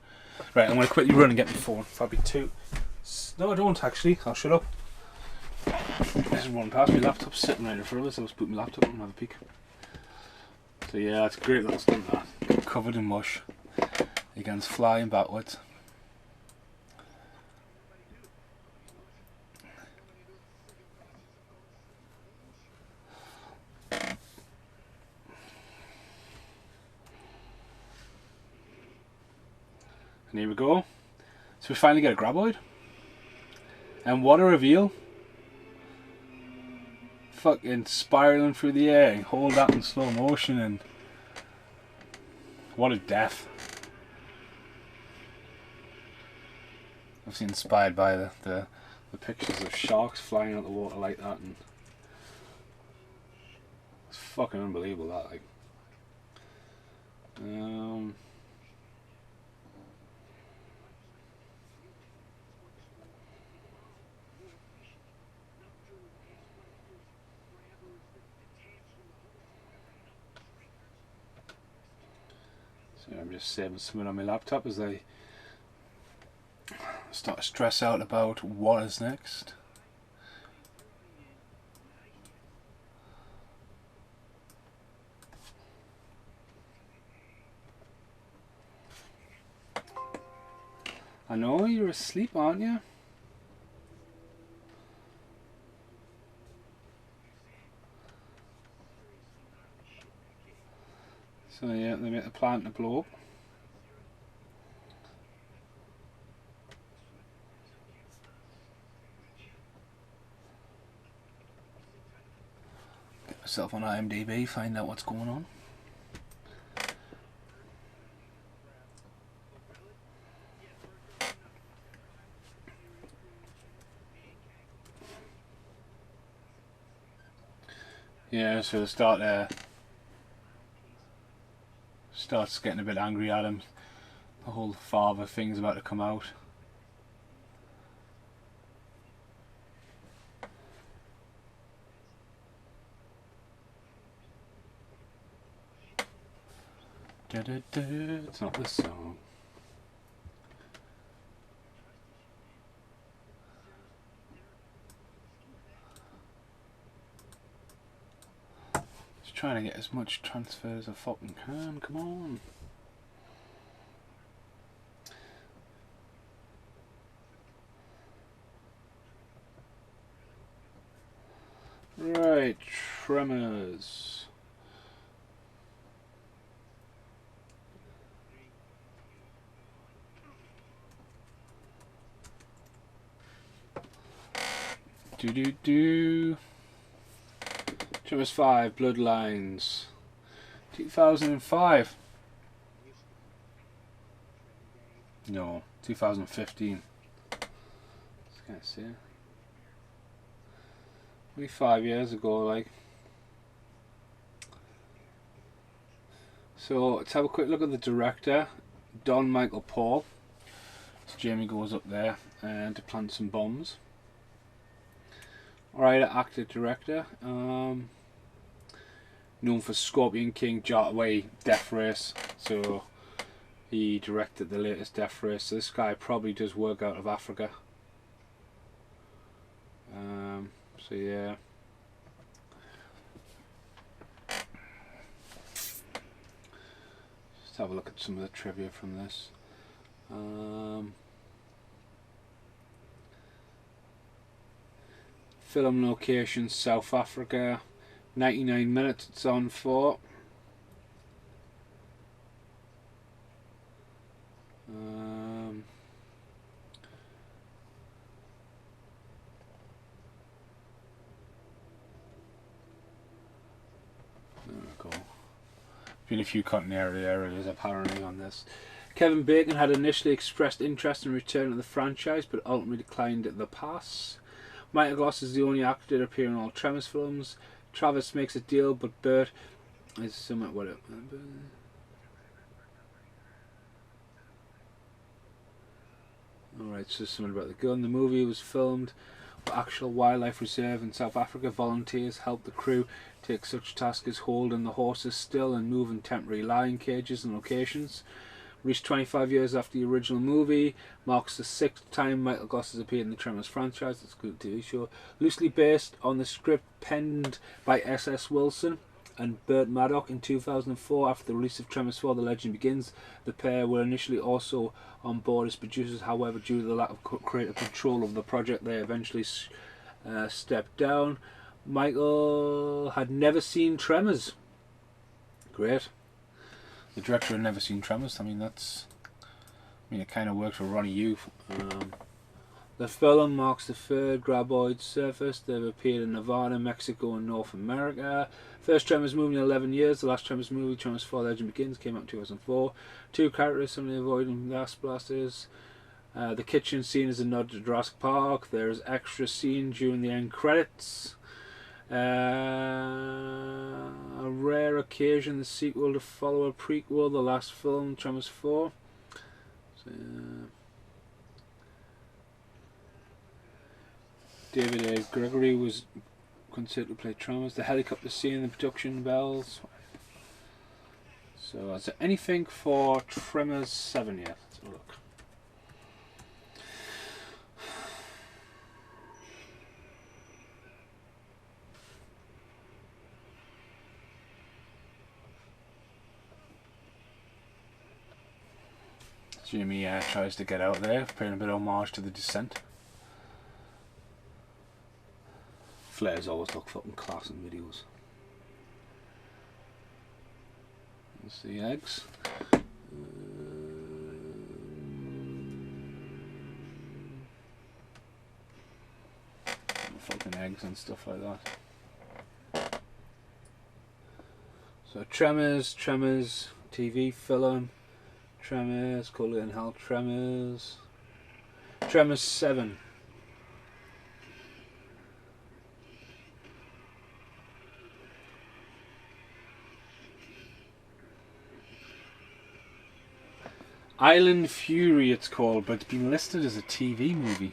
Right, I'm going to quickly run and get my phone. Probably two. No, I don't actually. I'll shut up. This is one past my laptop's sitting right in front of us. I'll just put my laptop on and have a peek. So yeah, that's great little stunt that. Covered in mush. Against flying backwards. And here we go. So we finally get a graboid. And what a reveal. Fucking spiraling through the air and hold that in slow motion, and what a death. Obviously inspired by the pictures of sharks flying out the water like that, and it's fucking unbelievable that, like. So I'm just saving something on my laptop as I start to stress out about what is next. I know you're asleep, aren't you? So yeah, they make the plant to blow up. Get myself on IMDb, find out what's going on. Yeah, so they starts getting a bit angry at him. The whole father thing's about to come out. Da, da, da. It's not this song. Just trying to get as much transfer as I fucking can. Come on. Right, Tremors. Tremors 5, Bloodlines. 2005. No, 2015. Just can't see it. Maybe 5 years ago, like. So let's have a quick look at the director, Don Michael Paul. So Jamie goes up there to plant some bombs. Writer, actor, director. Known for Scorpion King, Death Race. So he directed the latest Death Race. So this guy probably does work out of Africa. So yeah. Just have a look at some of the trivia from this. Film location, South Africa. 99 minutes it's on for. There we go. Been a few continuity errors apparently on this. Kevin Bacon had initially expressed interest in returning to the franchise, but ultimately declined the pass. Michael Goss is the only actor to appear in all Tremors films. Travis makes a deal, but Bert is somewhat whatever. Alright, so something about the gun. The movie was filmed at actual wildlife reserve in South Africa. Volunteers helped the crew take such tasks as holding the horses still and moving temporary lion cages and locations. Reached 25 years after the original movie, marks the 6th time Michael Goss has appeared in the Tremors franchise. It's a good TV show. Loosely based on the script penned by S.S. Wilson and Burt Maddock in 2004. After the release of Tremors 4, The Legend Begins, the pair were initially also on board as producers. However, due to the lack of creative control of the project, they eventually stepped down. Michael had never seen Tremors. Great. The director had never seen Tremors. I mean, it kind of works for Ronnie Yu. The film marks the 3rd Graboid surface. They've appeared in Nevada, Mexico, and North America. First Tremors movie in 11 years. The last Tremors movie, Tremors 4 Legend Begins, came out in 2004. 2 characters, somebody avoiding gas blasters. The kitchen scene is a nod to Jurassic Park. There is extra scene during the end credits. A rare occasion, the sequel to follow a prequel, the last film, Tremors 4. So, David A. Gregory was considered to play Tremors. The helicopter scene, the production bells. So, is there anything for Tremors 7 yet? Let's have a look. Jimmy tries to get out there, paying a bit of homage to The Descent. Flares always look fucking class in videos. There's the eggs. Fucking eggs and stuff like that. So Tremors, TV film. Tremors, Call It in Hell, Tremors 7. Island Fury it's called, but it's been listed as a TV movie.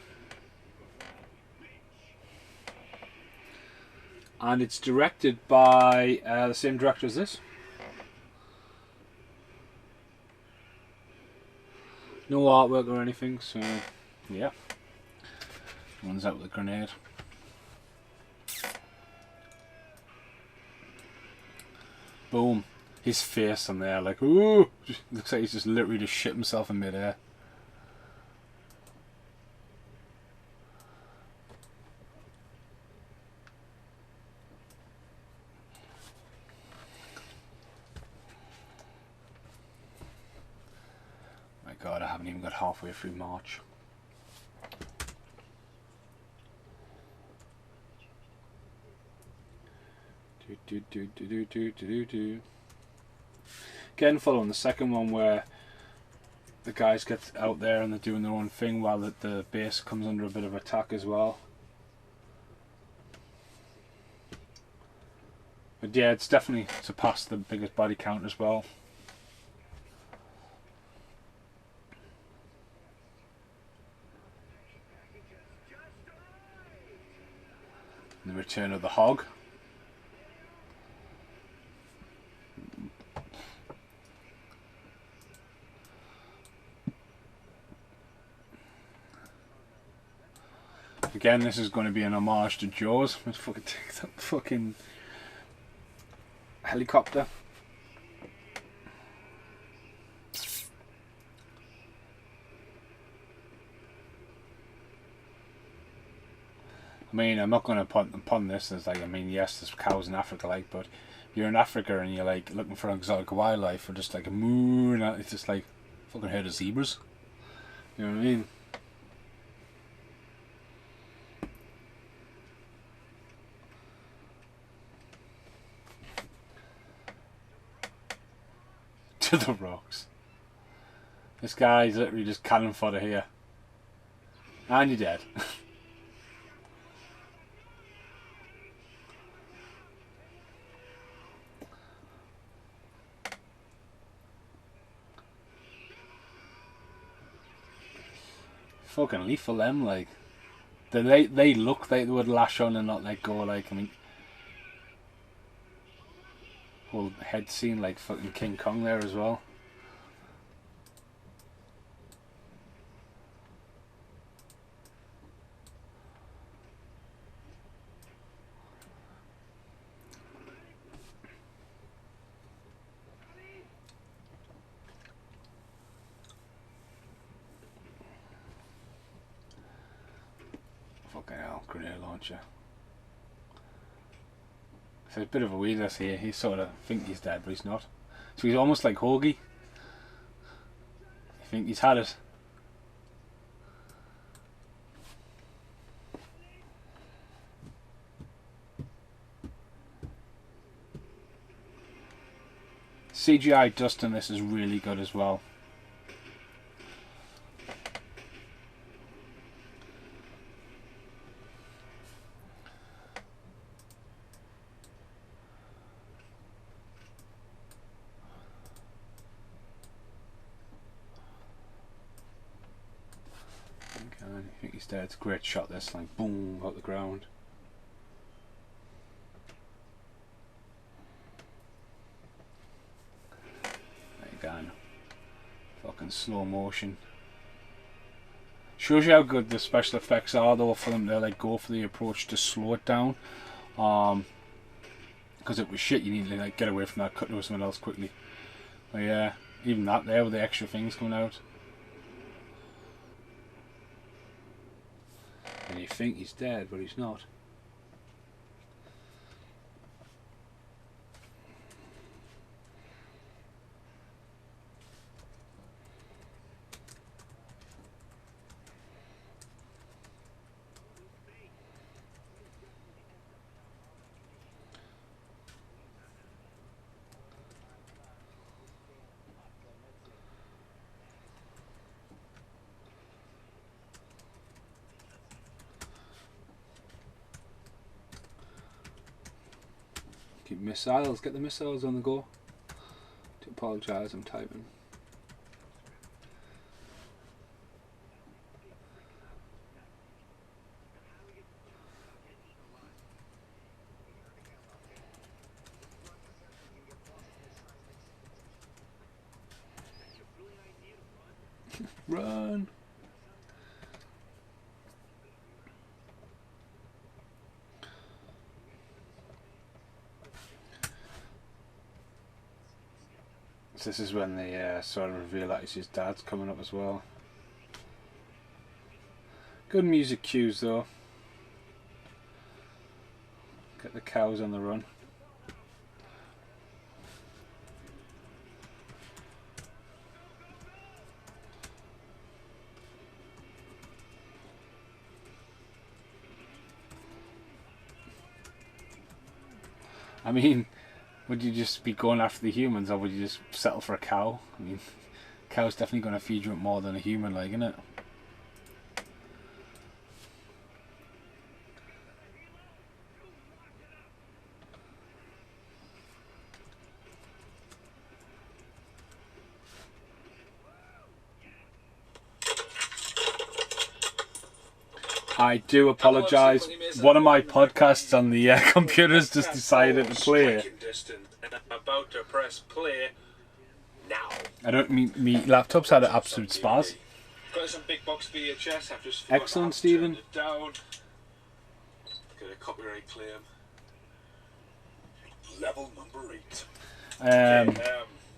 And it's directed by the same director as this. No artwork or anything, so yeah. Runs out with a grenade. Boom. His face on there, like, ooh! Looks like he's just literally just shit himself in midair. My god, I haven't even got halfway through March. Again, following the second one where the guys get out there and they're doing their own thing while the base comes under a bit of attack as well. But yeah, it's definitely surpassed the biggest body count as well. And the return of the hog. Again, this is going to be an homage to Jaws. Let's fucking take that fucking helicopter. I mean, I'm not going to pun this as like, I mean, yes, there's cows in Africa, like, but you're in Africa and you're like looking for exotic wildlife or just like a moo, and it's just like fucking herd of zebras. You know what I mean? To the rocks. This guy's literally just cannon fodder here. And you're dead. Fucking lethal them, like. They look like they would lash on and not let go, like, I mean, whole head scene like fucking King Kong there as well. Fucking hell, grenade launcher. So it's a bit of a weirdness here. He sort of think he's dead, but he's not. So he's almost like Hoagie. I think he's had it. CGI dust in this is really good as well. I think he's dead. It's a great shot this, like boom, out the ground. Again, fucking slow motion. Shows you how good the special effects are though for them to like go for the approach to slow it down. Because it was shit, you need to like get away from that, cut to something else quickly. But yeah, even that there with the extra things coming out. And you think he's dead, but he's not. Missiles, get the missiles on the go. To apologise, I'm typing. Run! This is when they sort of reveal that his dad's coming up as well. Good music cues though. Get the cows on the run. I mean, would you just be going after the humans, or would you just settle for a cow? I mean, a cow's definitely going to feed you more than a human, like, isn't it? I do apologise. One of my podcasts on the computers just decided to play. And I'm about to press play now. I don't mean me laptop's had an absolute spaz. Got some big box VHS. I've just excellent, Stephen. It down. Get a copyright claim. Level number 8.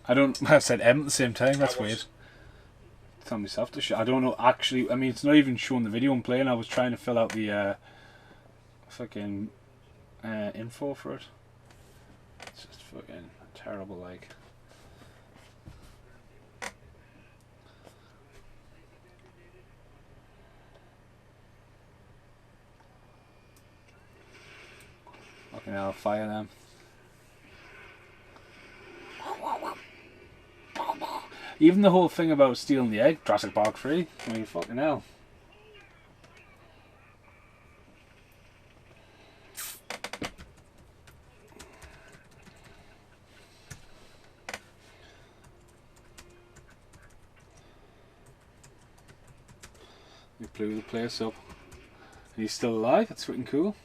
I don't. I said M at the same time. That's weird. Tell myself to shut. I don't know actually. I mean, it's not even showing the video I'm playing. I was trying to fill out the fucking info for it. It's just fucking terrible, like. Fucking hell, fire them. Even the whole thing about stealing the egg, Jurassic Park 3, I mean, fucking hell. He blew the place up. And he's still alive, that's freaking cool.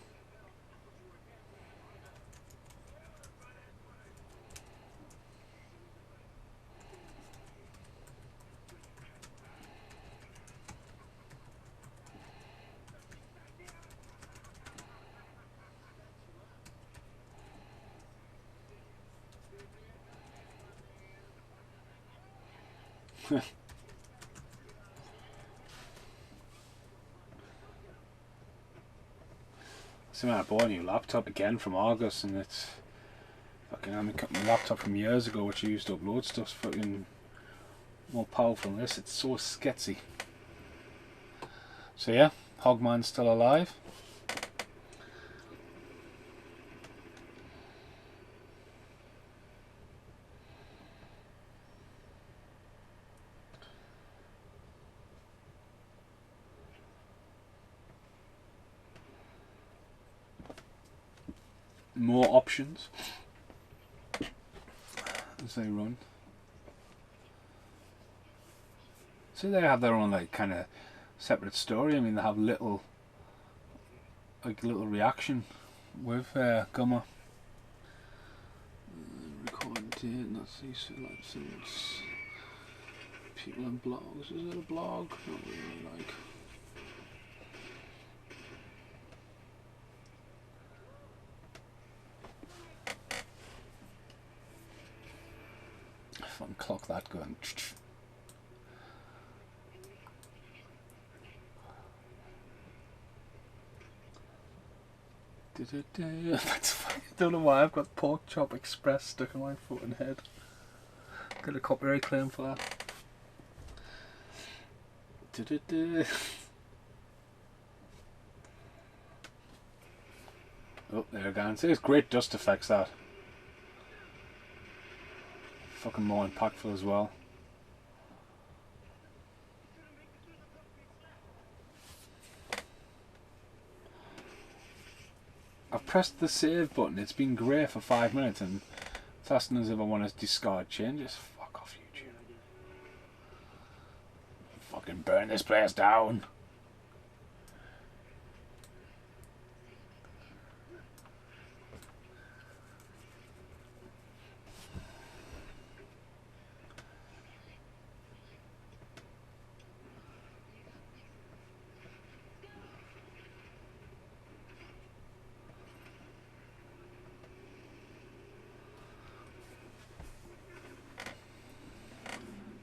So I bought a new laptop again from August, and it's fucking, I mean, my laptop from years ago which I used to upload stuff's fucking more powerful than this. It's so sketchy. So yeah, Hogman's still alive. More options as they run. So they have their own like kind of separate story. I mean, they have little reaction with Gummer. Recording date, that's these license. People in blogs. Is it a blog? Not really, like. If I can clock that going. That's funny. I don't know why I've got Pork Chop Express stuck in my foot and head. Got a copyright claim for that. Oh, there again. See, it's great dust effects, that. Fucking more impactful as well. I've pressed the save button. It's been grey for 5 minutes and it's asking us if I want to discard changes. Fuck off, YouTube. Fucking burn this place down.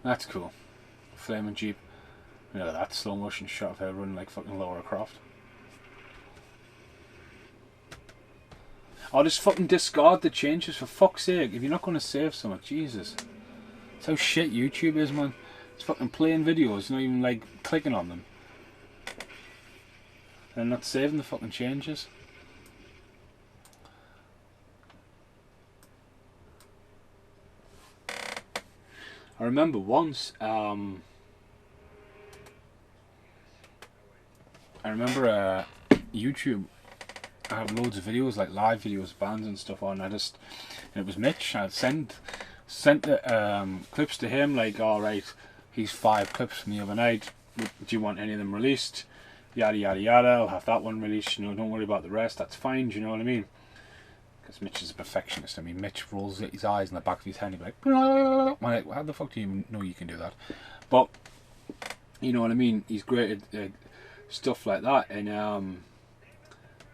That's cool. Flaming Jeep. You know, that slow motion shot of her running like fucking Laura Croft. Oh, just fucking discard the changes for fuck's sake. If you're not going to save something, Jesus. That's how shit YouTube is, man. It's fucking playing videos, not even like clicking on them. And not saving the fucking changes. I remember once, YouTube, I have loads of videos, like live videos, bands and stuff on. And it was Mitch. I sent the clips to him, like, alright, here's 5 clips from the other night. Do you want any of them released? Yada yada yada. I'll have that one released. You know, don't worry about the rest. That's fine. Do you know what I mean? Because Mitch is a perfectionist. I mean, Mitch rolls his eyes in the back of his head and he'll be like, how the fuck do you know you can do that? But, you know what I mean? He's great at stuff like that. And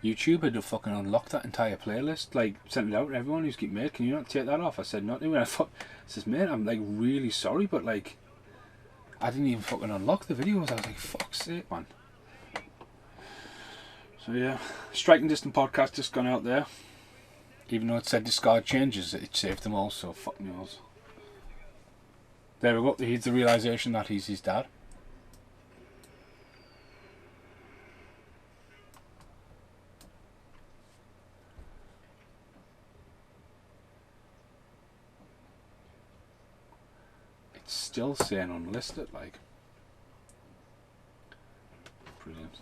YouTube had to fucking unlock that entire playlist. Like, sent it out to everyone who's getting made. Can you not take that off? I said, not when I says, mate, I'm like really sorry, but like, I didn't even fucking unlock the videos. I was like, fuck's sake, man. So yeah, Striking Distant podcast just gone out there. Even though it said discard changes, it saved them all, so fuck knows. There we go, he's the realisation that he's his dad. It's still saying unlisted, like. Brilliant.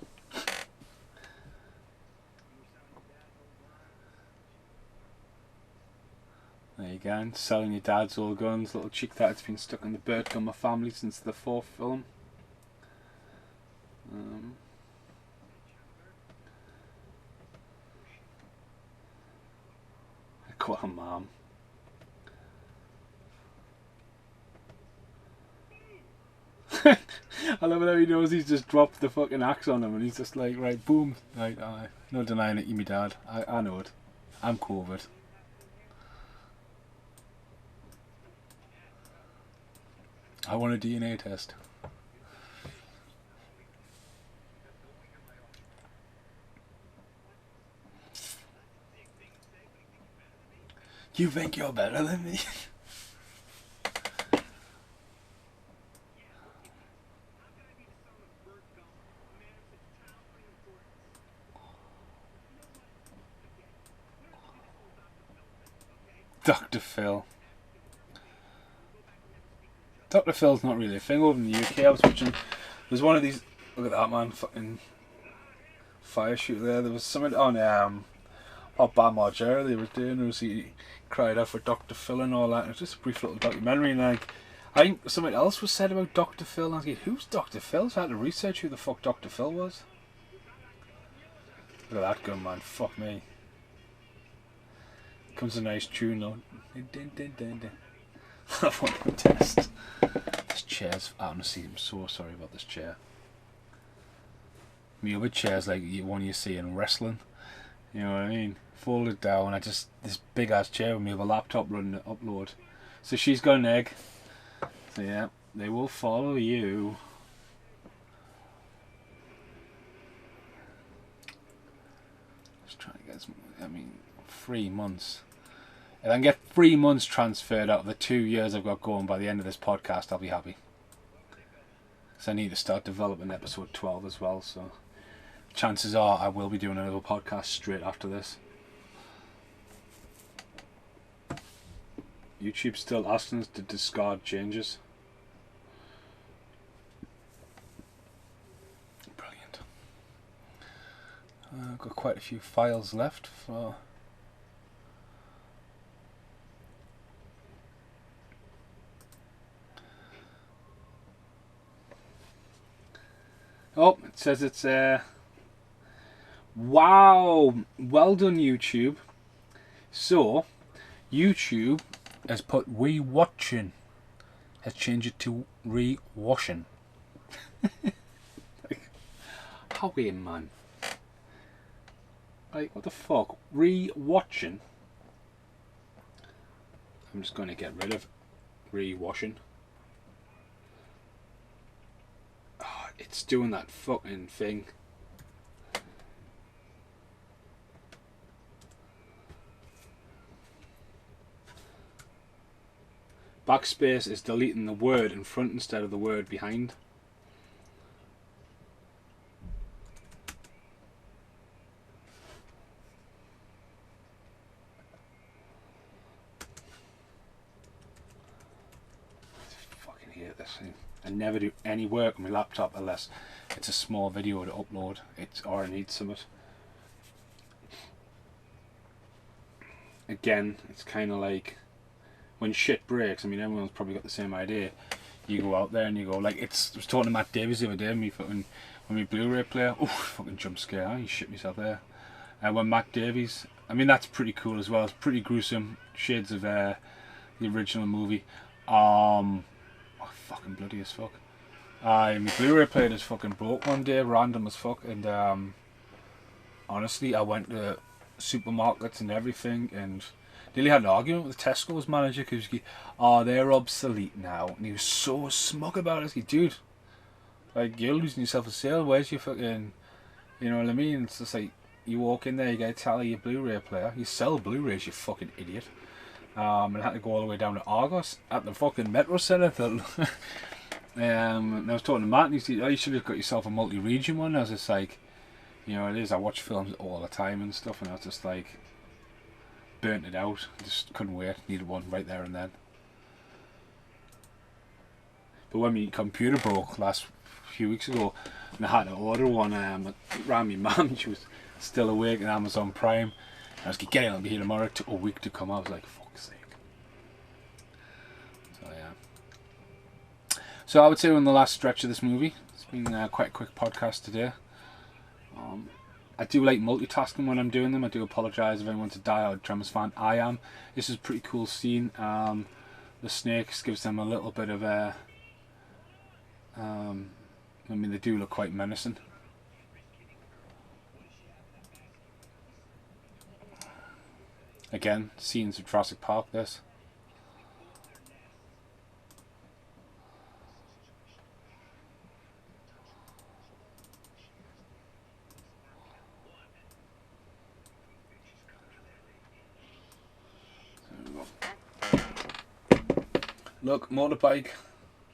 There you go, selling your dad's old guns, little chick that's been stuck in the Bird Gummer family since the 4th film. Go on, Mom. I love it how he knows he's just dropped the fucking axe on him and he's just like, right, boom. Like, no denying it, you me dad. I know it. I'm cool with it. I want a DNA test. You think you're better than me? Dr. Phil. Dr. Phil's not really a thing over in the UK. I was watching. There's one of these. Look at that, man. Fucking fire shoot there. There was something on what Bam Margera they were doing. There was he cried out for Dr. Phil and all that. It was just a brief little documentary. And like, I think something else was said about Dr. Phil. And I was like, who's Dr. Phil? So I had to research who the fuck Dr. Phil was. Look at that gun, man. Fuck me. Comes a nice tune though. I want to test. This chair's honestly, I'm so sorry about this chair. My other chair's like one you see in wrestling. You know what I mean? Folded down. This big ass chair with me with a laptop running the upload. So she's got an egg. So yeah, they will follow you. Just trying to get some. 3 months. If I can get 3 months transferred out of the 2 years I've got going by the end of this podcast, I'll be happy. Because I need to start developing episode 12 as well, so chances are I will be doing another podcast straight after this. YouTube's still asking us to discard changes. Brilliant. I've got quite a few files left for... Oh, it says it's wow, well done YouTube. So, YouTube has put re-watching, has changed it to re-washing. Like, how in, man? Like, what the fuck? Re-watching? I'm just going to get rid of re-washing. It's doing that fucking thing. Backspace is deleting the word in front instead of the word behind. I fucking hate this thing. I never do any work on my laptop unless it's a small video to upload. Or I need something. Again, it's kind of like when shit breaks. I mean, everyone's probably got the same idea. You go out there and you go like I was talking to Matt Davies the other day. When my Blu-ray player, fucking jump scare! You shit myself there. And when Matt Davies, I mean that's pretty cool as well. It's pretty gruesome. Shades of the original movie. Fucking bloody as fuck. My Blu-ray player just fucking broke one day, random as fuck, and honestly, I went to supermarkets and everything, and nearly had an argument with the Tesco's manager because they're obsolete now, and he was so smug about it. Dude, like you're losing yourself a sale. Where's your fucking, you know what I mean? It's just like you walk in there, you get a tally your Blu-ray player. You sell Blu-rays, you fucking idiot. And I had to go all the way down to Argos at the fucking Metro Centre. And I was talking to Matt, and he said, you should have got yourself a multi-region one. I was just like, you know, it is. I watch films all the time and stuff, and I was just like, burnt it out. Just couldn't wait. Needed one right there and then. But when my computer broke last few weeks ago, and I had to order one, I rang my mum. She was still awake on Amazon Prime. I was like, get it, I'll be here tomorrow. It took a week to come out. I was like, fuck's sake. So yeah. So I would say we're in the last stretch of this movie. It's been quite a quick podcast today. I do like multitasking when I'm doing them. I do apologise if anyone's a die-hard Tremors fan. I am. This is a pretty cool scene. The snakes gives them a little bit of a... I mean, they do look quite menacing. Again, scenes of Jurassic Park, this. Look, motorbike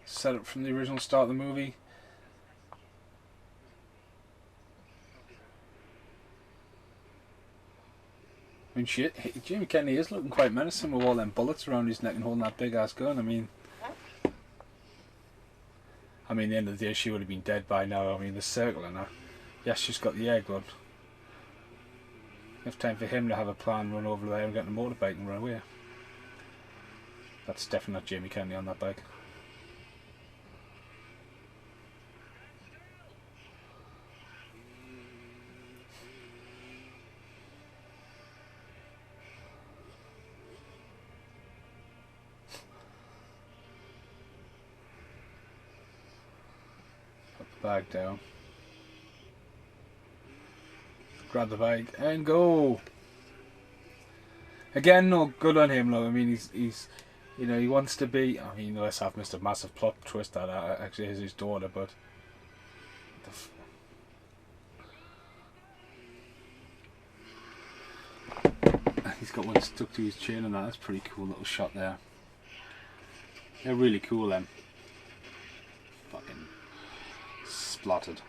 set up from the original start of the movie. I mean, shit, Jamie Kennedy is looking quite menacing with all them bullets around his neck and holding that big ass gun. I mean, at the end of the day, she would have been dead by now. I mean, the circle in her. Yes, she's got the air gun. Enough time for him to have a plan, run over there and get on a motorbike and run away. That's definitely not Jamie Kennedy on that bike. Put the bag down. Grab the bag and go. Again, no good on him. Look, I mean, he's you know, he wants to be. I mean, unless I've missed a massive plot twist that actually is his daughter, but he's got one stuck to his chin, and that's pretty cool little shot there. They're really cool, them. Fucking splotted.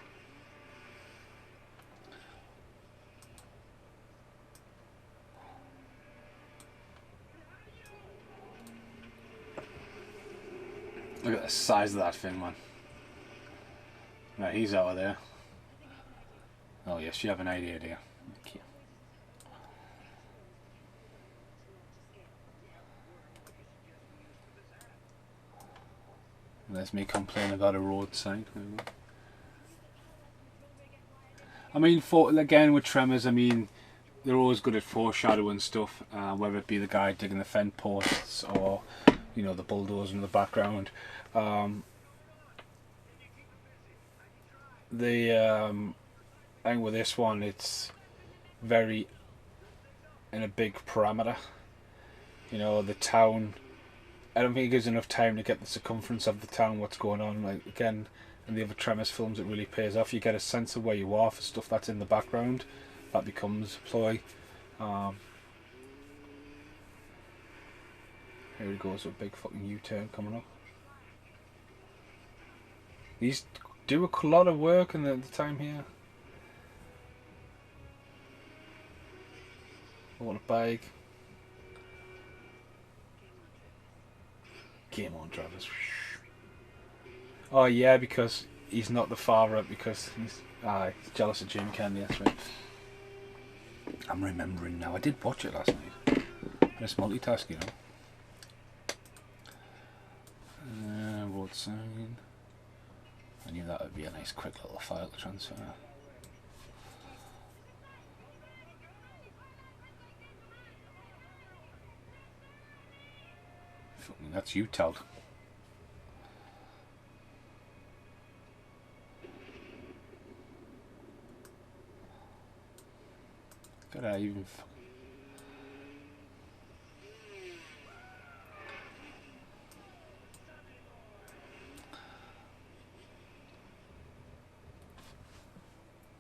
Look at the size of that thing, man. Right, he's out of there. Oh yes, you have an idea, dear. Thank you. There's me complaining about a road sign. I mean, again with Tremors, I mean, they're always good at foreshadowing stuff, whether it be the guy digging the fence posts or, you know, the bulldozer in the background. I think with this one, it's very in a big parameter. You know, the town. I don't think it gives enough time to get the circumference of the town, what's going on. Like again, in the other Tremors films, it really pays off. You get a sense of where you are for stuff that's in the background. That becomes a ploy. Here he goes with a big fucking U-turn coming up. These do a lot of work in the time here. What a bag. Game on, Travis. Oh yeah, because he's not the father, because he's jealous of Jamie Kennedy, that's right. I'm remembering now. I did watch it last night. It's multitasking, you know. Road sign. I knew that would be a nice quick little file to transfer. Fucking, that's you, Teld. Gotta even.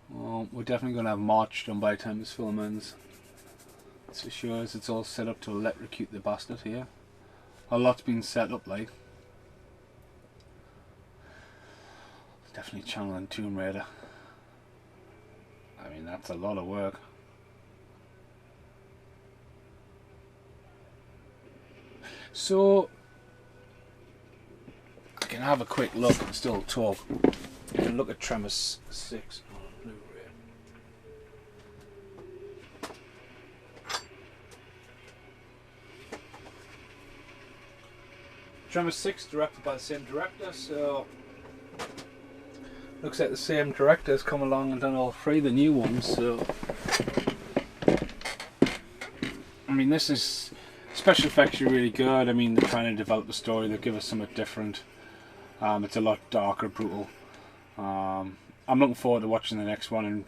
Well, we're definitely going to have March done by the time this film ends. That's for sure, as it's all set up to electrocute the bastard here. A lot's been set up, like. Definitely channeling Tomb Raider. I mean, that's a lot of work. So, I can have a quick look and still talk. You can look at Tremors 6 on Blu-ray. Tremors 6 directed by the same director, so Looks like the same director's come along and done all three of the new ones, so I mean, this is special effects are really good. I mean, they're trying to develop the story, they give us something different. It's a lot darker, brutal. I'm looking forward to watching the next one, and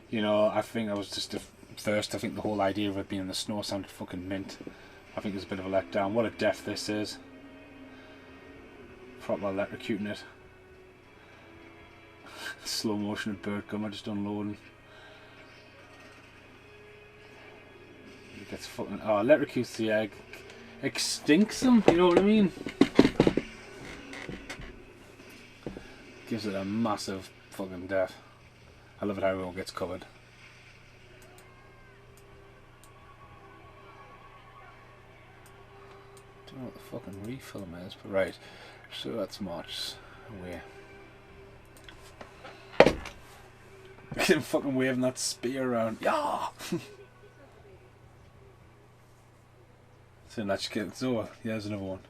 you know, I think I was just first. I think the whole idea of it being in the snow sounded fucking mint. I think it's a bit of a letdown. What a death this is. Proper electrocuting it. Slow motion of bird gum, I just unloading. It gets fucking electrocutes the egg. Extincts them, you know what I mean? Gives it a massive fucking death. I love it how it all gets covered. Don't know what the fucking refilm is, but right. So that's March away. Look at him fucking waving that spear around. Yeah! So let's get it. Oh, yeah, there's another one.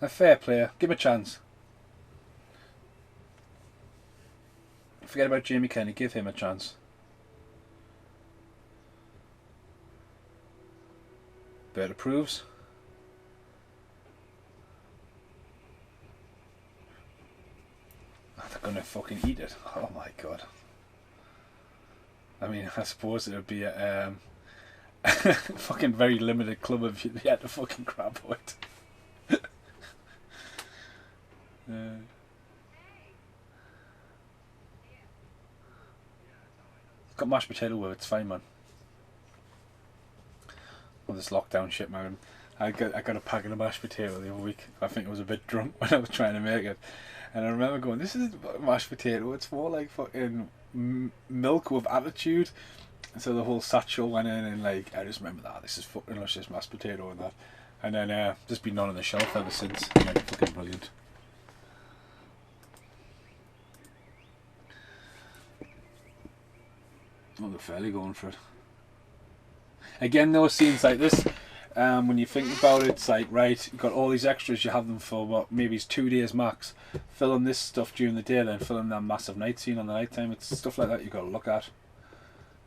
A fair player. Give him a chance. Forget about Jamie Kenny. Give him a chance. Bird approves. They're gonna fucking eat it. Oh my god. I mean, I suppose it would be a fucking very limited club if you had to fucking grab it. Got mashed potato with it, it's fine, man. All this lockdown shit, man. I got a packet of mashed potato the other week. I think I was a bit drunk when I was trying to make it, and I remember going, "This is mashed potato. It's more like fucking milk with attitude." And so the whole satchel went in, and like I just remember that this is fucking luscious mashed potato and that, and then just been on the shelf ever since. Like, fucking brilliant. Oh, they're fairly going for it. Again, those scenes like this, when you think about it, it's like, right, you've got all these extras, you have them for what, maybe it's 2 days max. Film this stuff during the day, then film that massive night scene on the night time. It's stuff like that you've got to look at.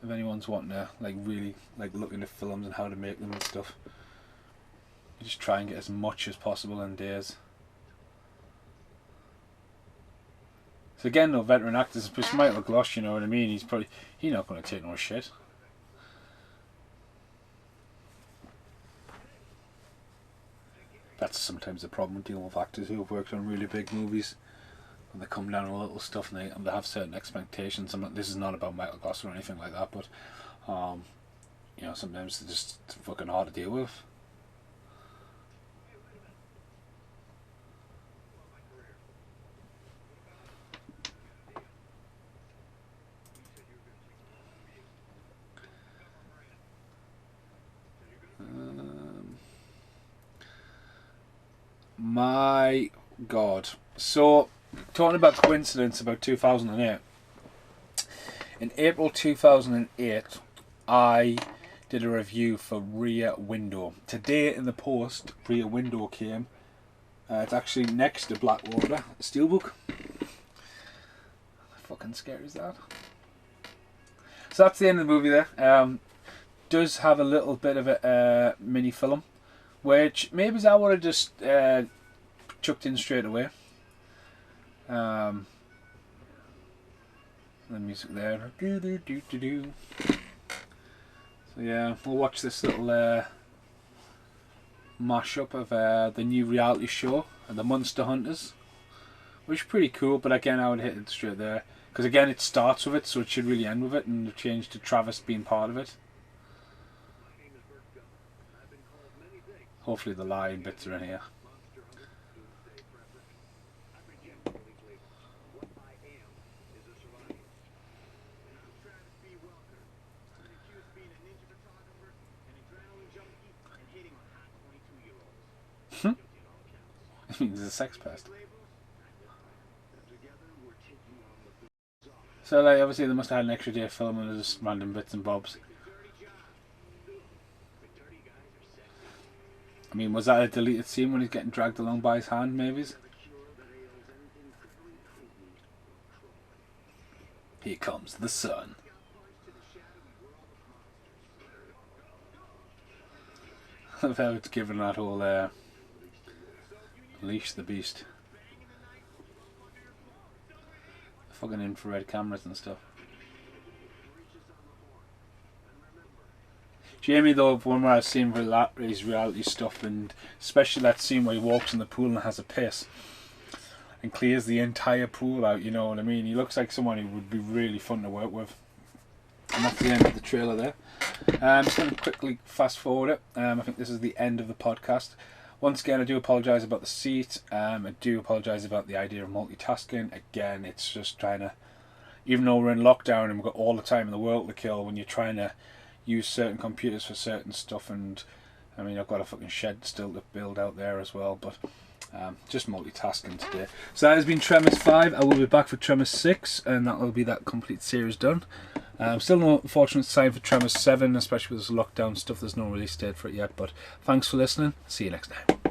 If anyone's wanting to, like, really, like, look into films and how to make them and stuff. You just try and get as much as possible in days. So again, though, veteran actors, which Michael Gloss, you know what I mean, he's not going to take no shit. That's sometimes the problem with dealing with actors who have worked on really big movies. When they come down on little stuff and they have certain expectations. This is not about Michael Gloss or anything like that, but you know, sometimes they're just fucking hard to deal with. My god. So, talking about coincidence about 2008. In April 2008, I did a review for Rear Window. Today in the post, Rear Window came. It's actually next to Blackwater Steelbook. How fucking scary is that? So that's the end of the movie there. Does have a little bit of a mini film, which maybe I would have just chucked in straight away. The music there. So yeah, we'll watch this little mashup of the new reality show, The Monster Hunters, which is pretty cool. But again, I would hit it straight there because again, it starts with it, so it should really end with it, and they've changed to Travis being part of it. Hopefully the lying bits are in here. He's a sex pest. So like, obviously they must have had an extra day of filming just random bits and bobs. I mean, was that a deleted scene when he's getting dragged along by his hand, maybe? Here comes the sun. I love how it's given that whole leash the beast. Fucking infrared cameras and stuff. Jamie, though, one where I've seen his reality stuff, and especially that scene where he walks in the pool and has a piss and clears the entire pool out, you know what I mean? He looks like someone who would be really fun to work with. And that's the end of the trailer there. I'm just going to quickly fast forward it. I think this is the end of the podcast. Once again, I do apologise about the seat. I do apologise about the idea of multitasking. Again, it's just trying to, even though we're in lockdown and we've got all the time in the world to kill, when you're trying to use certain computers for certain stuff, and I mean, I've got a fucking shed still to build out there as well, but just multitasking today. So that has been Tremors 5. I will be back for Tremors 6, and that will be that complete series done. Still no fortunate sign for Tremors 7, especially with this lockdown stuff. There's no release date for it yet, but thanks for listening. See you next time.